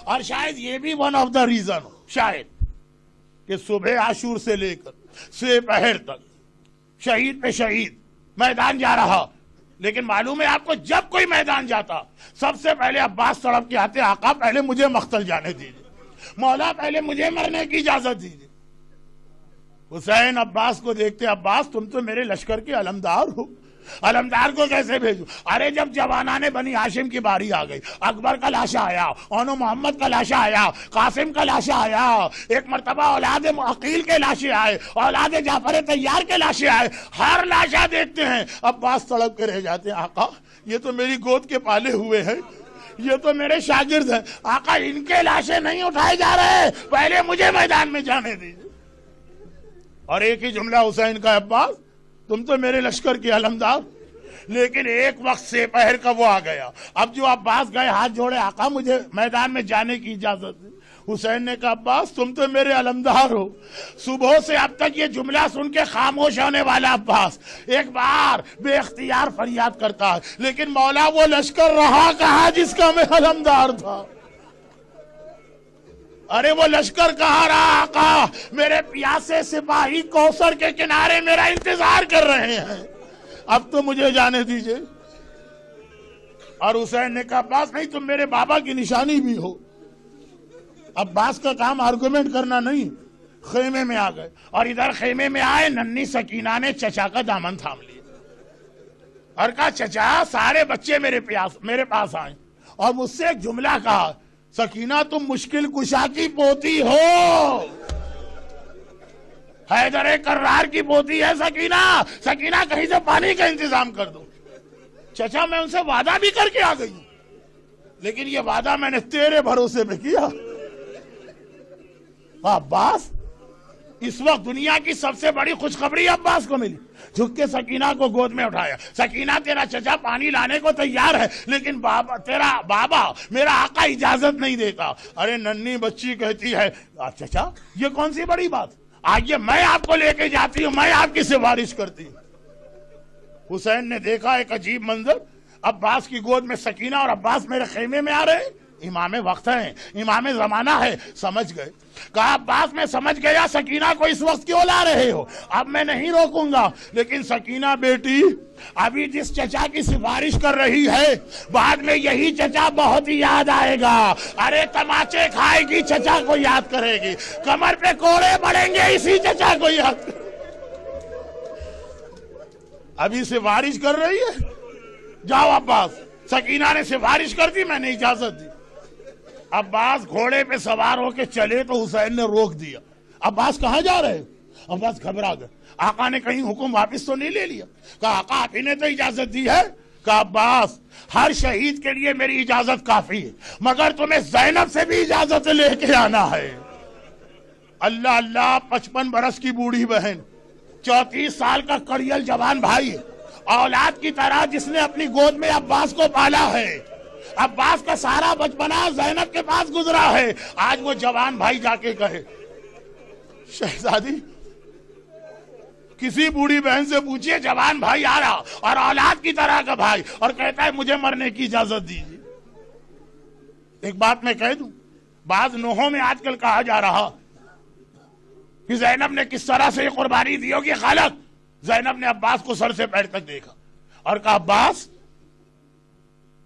اور شاید یہ بھی ون آف دا ریزن ہو شاید کہ صبح عاشور سے لے کر سے پہر تک شہید پہ شہید میدان جا رہا. لیکن معلوم ہے آپ کو، جب کوئی میدان جاتا سب سے پہلے عباس تڑپ کے آتے، آقا پہلے مجھے مقتل جانے دیجیے، مولا پہلے مجھے مرنے کی اجازت دیجیے. حسین عباس کو دیکھتے، عباس تم تو میرے لشکر کے علمدار ہو، علمدار کو کیسے بھیجو؟ ارے جب جوانان بنی ہاشم کی باری آ گئی، اکبر کا لاشا آیا، اونو محمد کا لاشا آیا، قاسم کا لاشا آیا، ایک مرتبہ اولاد عقیل کے لاشے آئے، اولاد جعفر طیار کے لاشے آئے. ہر لاشا دیکھتے ہیں عباس تڑپ کے رہ جاتے ہیں. آقا یہ تو میری گود کے پالے ہوئے ہیں، یہ تو میرے شاگرد ہیں، آقا ان کے لاشے نہیں اٹھائے جا رہے، پہلے مجھے میدان میں جانے دیجیے. اور ایک ہی جملہ حسین کا، عباس تم تو میرے لشکر کے علمدار. لیکن ایک وقت سے پہر کا وہ آ گیا. اب جو عباس گئے ہاتھ جوڑے، آقا مجھے میدان میں جانے کی اجازت دی. حسین نے کہا عباس تم تو میرے علمدار ہو. صبح سے اب تک یہ جملہ سن کے خاموش ہونے والا عباس ایک بار بے اختیار فریاد کرتا ہے، لیکن مولا وہ لشکر رہا کہاں جس کا میں علمدار تھا؟ ارے وہ لشکر کہاں رہا آقا؟ میرے پیاسے سپاہی کوثر کے کنارے میرا انتظار کر رہے ہیں، اب تو مجھے جانے دیجئے. اور حسین نے کہا عباس نہیں، تم میرے بابا کی نشانی بھی ہو. عباس کا کام آرگومنٹ کرنا نہیں. خیمے میں آ گئے، اور ادھر خیمے میں آئے، ننھی سکینہ نے چچا کا دامن تھام لیا اور کہا چچا سارے بچے میرے پاس آئے اور مجھ سے ایک جملہ کہا، سکینہ تم مشکل کشا کی پوتی ہو، حیدر کرار کی پوتی ہے سکینہ. سکینہ کہیں سے پانی کا انتظام کر دو. چچا میں ان سے وعدہ بھی کر کے آ گئی ہوں، لیکن یہ وعدہ میں نے تیرے بھروسے پہ کیا. عباس اس وقت دنیا کی سب سے بڑی خوشخبری عباس کو ملی. جھک کے سکینہ کو گود میں اٹھایا. سکینہ تیرا چچا پانی لانے کو تیار ہے، لیکن تیرا بابا میرا آقا اجازت نہیں دیتا. ارے ننھی بچی کہتی ہے چچا یہ کون سی بڑی بات، آئیے میں آپ کو لے کے جاتی ہوں، میں آپ کی سفارش کرتی ہوں. حسین نے دیکھا ایک عجیب منظر، عباس کی گود میں سکینہ اور عباس میرے خیمے میں آ رہے ہیں. امام وقت ہے، امام زمانہ ہے. سمجھ گئے. کہا عباس میں سمجھ گیا سکینہ کو اس وقت کیوں لا رہے ہو، اب میں نہیں روکوں گا. لیکن سکینہ بیٹی ابھی جس چچا کی سفارش کر رہی ہے بعد میں یہی چچا بہت ہی یاد آئے گا. ارے تماچے کھائے گی چچا کو یاد کرے گی، کمر پہ کوڑے پڑیں گے اسی چچا کو یاد کرے. ابھی سفارش کر رہی ہے، جاؤ عباس. سکینہ نے سفارش کر دی، میں نے اجازت دی. عباس گھوڑے پہ سوار ہو کے چلے تو حسین نے روک دیا. عباس کہاں جا رہے؟ عباس گھبرا گئے. آقا نے کہیں حکم واپس تو نہیں لے لیا؟ کہا آقا آپ ہی نے تو اجازت دی ہے. کہا عباس ہر شہید کے لیے میری اجازت کافی ہے، مگر تمہیں زینب سے بھی اجازت لے کے آنا ہے. اللہ اللہ، 55 برس کی بوڑھی بہن، 34 سال کا کڑیل جوان بھائی، اولاد کی طرح جس نے اپنی گود میں عباس کو پالا ہے. عباس کا سارا بچپنا زینب کے پاس گزرا ہے. آج وہ جوان بھائی جا کے کہے شہزادی، کسی بوڑھی بہن سے پوچھئے جوان بھائی آ رہا اور اولاد کی طرح کا بھائی، اور کہتا ہے مجھے مرنے کی اجازت دیجیے. ایک بات میں کہہ دوں، بعض نوحوں میں آج کل کہا جا رہا کہ زینب نے کس طرح سے یہ قربانی دی ہوگی. غلط. زینب نے عباس کو سر سے پیر تک دیکھا اور کہا عباس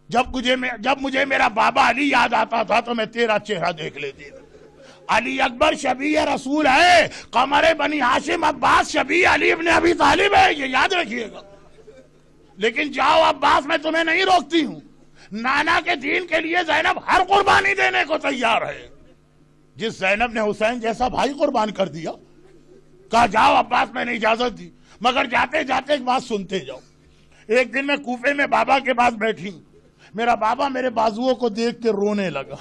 جب مجھے میرا بابا علی یاد آتا تھا تو میں تیرا چہرہ دیکھ لیتی تھی. علی اکبر شبیہ رسول ہے، قمر بنی ہاشم عباس شبیہ علی ابن ابی طالب ہے، یہ یاد رکھیے گا. لیکن جاؤ عباس، میں تمہیں نہیں روکتی ہوں، نانا کے دین کے لیے زینب ہر قربانی دینے کو تیار ہے. جس زینب نے حسین جیسا بھائی قربان کر دیا، کہا جاؤ عباس، میں نے اجازت دی، مگر جاتے جاتے ایک بات سنتے جاؤ. ایک دن میں کوفے میں بابا کے پاس بیٹھی، میرا بابا میرے بازوؤں کو دیکھ کے رونے لگا.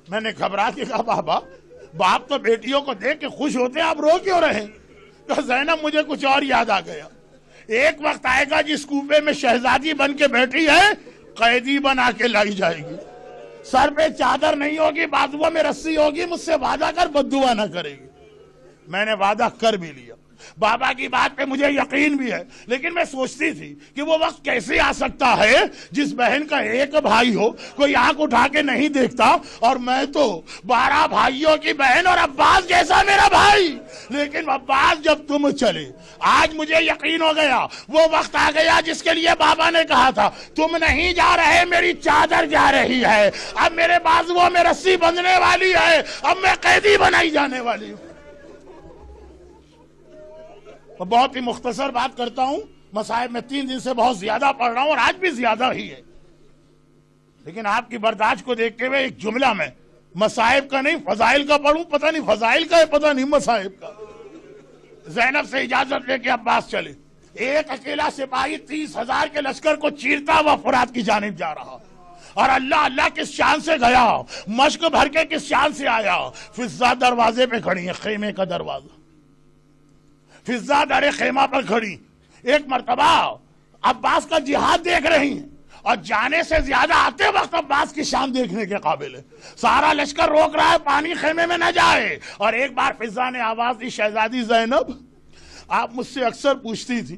میں نے گھبرا کے کہا بابا، باپ تو بیٹیوں کو دیکھ کے خوش ہوتے ہیں، آپ رو کیوں رہے؟ تو زینب مجھے کچھ اور یاد آ گیا. ایک وقت آئے گا جس کوفے میں شہزادی بن کے بیٹھی ہے، قیدی بنا کے لائی جائے گی. سر پہ چادر نہیں ہوگی، بازوؤں میں رسی ہوگی، مجھ سے وعدہ کر بددعا نہ کرے گی. میں نے وعدہ کر بھی لیا. بابا کی بات پہ مجھے یقین بھی ہے، لیکن میں سوچتی تھی کہ وہ وقت کیسے آ سکتا ہے جس بہن کا ایک بھائی ہو، کوئی آنکھ اٹھا کے نہیں دیکھتا، اور میں تو 12 بھائیوں کی بہن اور عباس جیسا میرا بھائی. لیکن عباس جب تم چلے، آج مجھے یقین ہو گیا وہ وقت آ گیا جس کے لیے بابا نے کہا تھا تم نہیں جا رہے، میری چادر جا رہی ہے. اب میرے بازوؤں میں رسی بندھنے والی ہے، اب میں قیدی بنائی جانے والی ہوں. بہت ہی مختصر بات کرتا ہوں، مصائب میں 3 دن سے بہت زیادہ پڑھ رہا ہوں اور آج بھی زیادہ ہی ہے، لیکن آپ کی برداشت کو دیکھتے ہوئے ایک جملہ میں مصائب کا نہیں فضائل کا پڑھوں. پتہ نہیں فضائل کا ہے، پتہ نہیں مصائب کا. زینب سے اجازت لے کے عباس چلے. ایک اکیلا سپاہی 30,000 کے لشکر کو چیرتا ہوا فرات کی جانب جا رہا، اور اللہ اللہ کس شان سے گیا، مشق بھر کے کس شان سے آیا. فضہ دروازے پہ کھڑی ہے، خیمے کا دروازہ. فضہ در خیمہ پر کھڑی. ایک مرتبہ عباس کا جہاد دیکھ رہی ہیں، اور جانے سے زیادہ آتے وقت عباس کی شان دیکھنے کے قابل ہے. سارا لشکر روک رہا ہے پانی خیمے میں نہ جائے. اور ایک بار فضہ نے آواز دی، شہزادی زینب، آپ مجھ سے اکثر پوچھتی تھی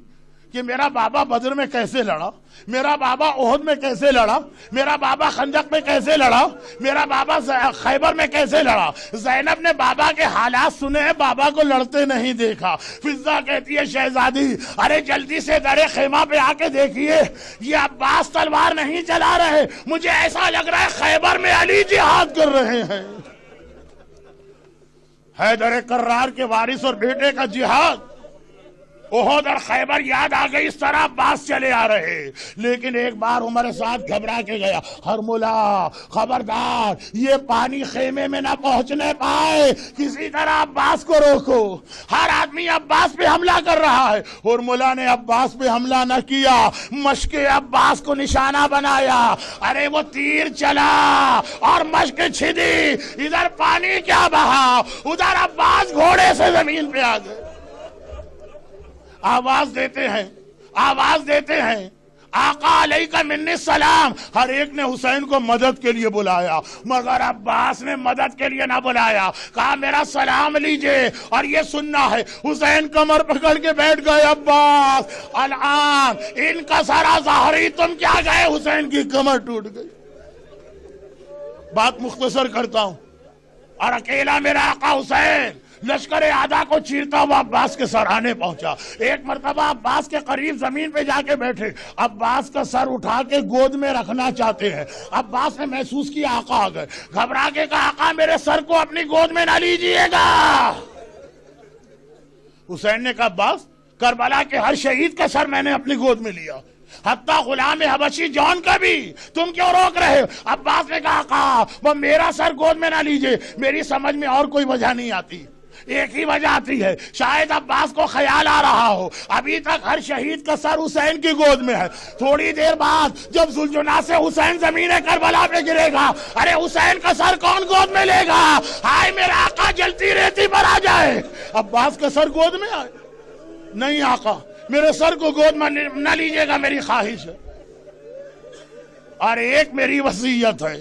کہ میرا بابا بدر میں کیسے لڑا، میرا بابا احد میں کیسے لڑا، میرا بابا خندق میں کیسے لڑا، میرا بابا خیبر میں کیسے لڑا. زینب نے بابا کے حالات سنے ہیں، بابا کو لڑتے نہیں دیکھا. فضہ کہتی ہے شہزادی، ارے جلدی سے در خیمہ پہ آ کے دیکھیے، یہ عباس تلوار نہیں چلا رہے، مجھے ایسا لگ رہا ہے خیبر میں علی جہاد کر رہے ہیں. حیدر کرار کے وارث اور بیٹے کا جہاد، احد اور خیبر یاد آ گئی، اس طرح عباس چلے آ رہے. لیکن ایک بار عمر سعد گھبرا کے گیا، ہرملا خبردار، یہ پانی خیمے میں نہ پہنچنے پائے، کسی طرح عباس کو روکو. ہر آدمی عباس پہ حملہ کر رہا ہے. ہرملا نے عباس پہ حملہ نہ کیا، مشق عباس کو نشانہ بنایا. ارے وہ تیر چلا اور مشق چھدی، ادھر پانی کیا بہا، ادھر عباس گھوڑے سے زمین پہ آ گئے. آواز دیتے ہیں آقا علیہ کا منی السلام. ہر ایک نے حسین کو مدد کے لیے بلایا، مگر عباس نے مدد کے لیے نہ بلایا. کہا میرا سلام لیجئے اور یہ سننا ہے. حسین کمر پکڑ کے بیٹھ گئے. عباس الان ان کا سارا ظاہری، تم کیا گئے؟ حسین کی کمر ٹوٹ گئی. بات مختصر کرتا ہوں، اور اکیلا میرا آقا حسین لشکر اعداء کو چیرتا ہوا عباس کے سرانے پہنچا. ایک مرتبہ عباس کے قریب زمین پہ جا کے بیٹھے، عباس کا سر اٹھا کے گود میں رکھنا چاہتے ہیں. عباس نے محسوس کیا آقا آ گئے، گھبرا کے کہا آقا میرے سر کو اپنی گود میں نہ لیجئے گا. حسین نے کہا عباس، کربلا کے ہر شہید کا سر میں نے اپنی گود میں لیا، حتیٰ غلام حبشی جون کا بھی، تم کیوں روک رہے ہو؟ عباس نے کہا آقا وہ میرا سر گود میں نہ لیجئے، میری سمجھ میں اور کوئی وجہ نہیں آتی، ایک ہی وجہ آتی ہے. شاید عباس کو خیال آ رہا ہو ابھی تک ہر شہید کا سر حسین کی گود میں ہے، تھوڑی دیر بعد جب ذوالجناح سے حسین زمین کربلا پہ گرے گا، ارے حسین کا سر کون گود میں لے گا؟ ہائے میرا آقا جلتی ریتی پر آ جائے. عباس کا سر گود میں آئے، نہیں آقا میرے سر کو گود میں نہ لیجئے گا، میری خواہش ہے. اور ایک میری وصیت ہے.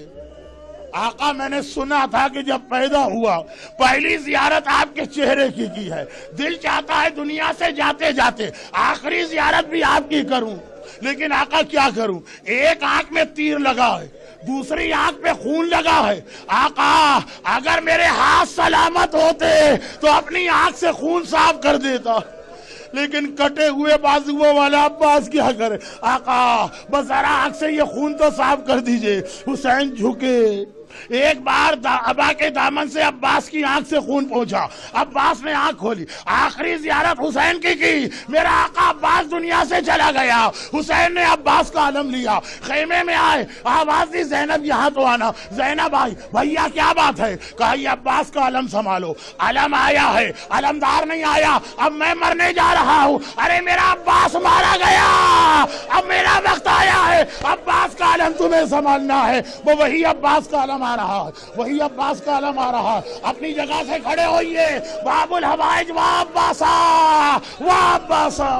آقا میں نے سنا تھا کہ جب پیدا ہوا پہلی زیارت آپ کے چہرے کی ہے، دل چاہتا ہے دنیا سے جاتے جاتے آخری زیارت بھی آپ کی کروں، لیکن آقا کیا کروں؟ ایک آنکھ میں تیر لگا ہے، دوسری آنکھ پہ خون لگا ہے. آقا اگر میرے ہاتھ سلامت ہوتے تو اپنی آنکھ سے خون صاف کر دیتا، لیکن کٹے ہوئے بازوؤں والا عباس کیا کرے؟ آقا بس ذرا آنکھ سے یہ خون تو صاف کر دیجئے. حسین جھکے ایک بار ابا کے دامن سے عباس کی آنکھ سے خون پہنچا، عباس نے آنکھ کھولی، آخری زیارت حسین کی میرا آقا عباس دنیا سے چلا گیا، حسین نے عباس کا علم لیا، خیمے میں آئے، آواز دی زینب یہاں تو آنا، زینب آئی، بھیا کیا بات ہے؟ کہا یہ عباس کا علم سنبھالو، علم آیا ہے، علمدار نہیں آیا، اب میں مرنے جا رہا ہوں، ارے میرا عباس مارا گیا، اب میرا وقت آیا ہے، عباس کا علم تمہیں سنبھالنا ہے۔ وہ وہی عباس کا علم آ رہا ہے، وہی عباس کا علم آ رہا ہے، اپنی جگہ سے کھڑے ہوئیے، باب الحوائج وا عباسا وا عباسا۔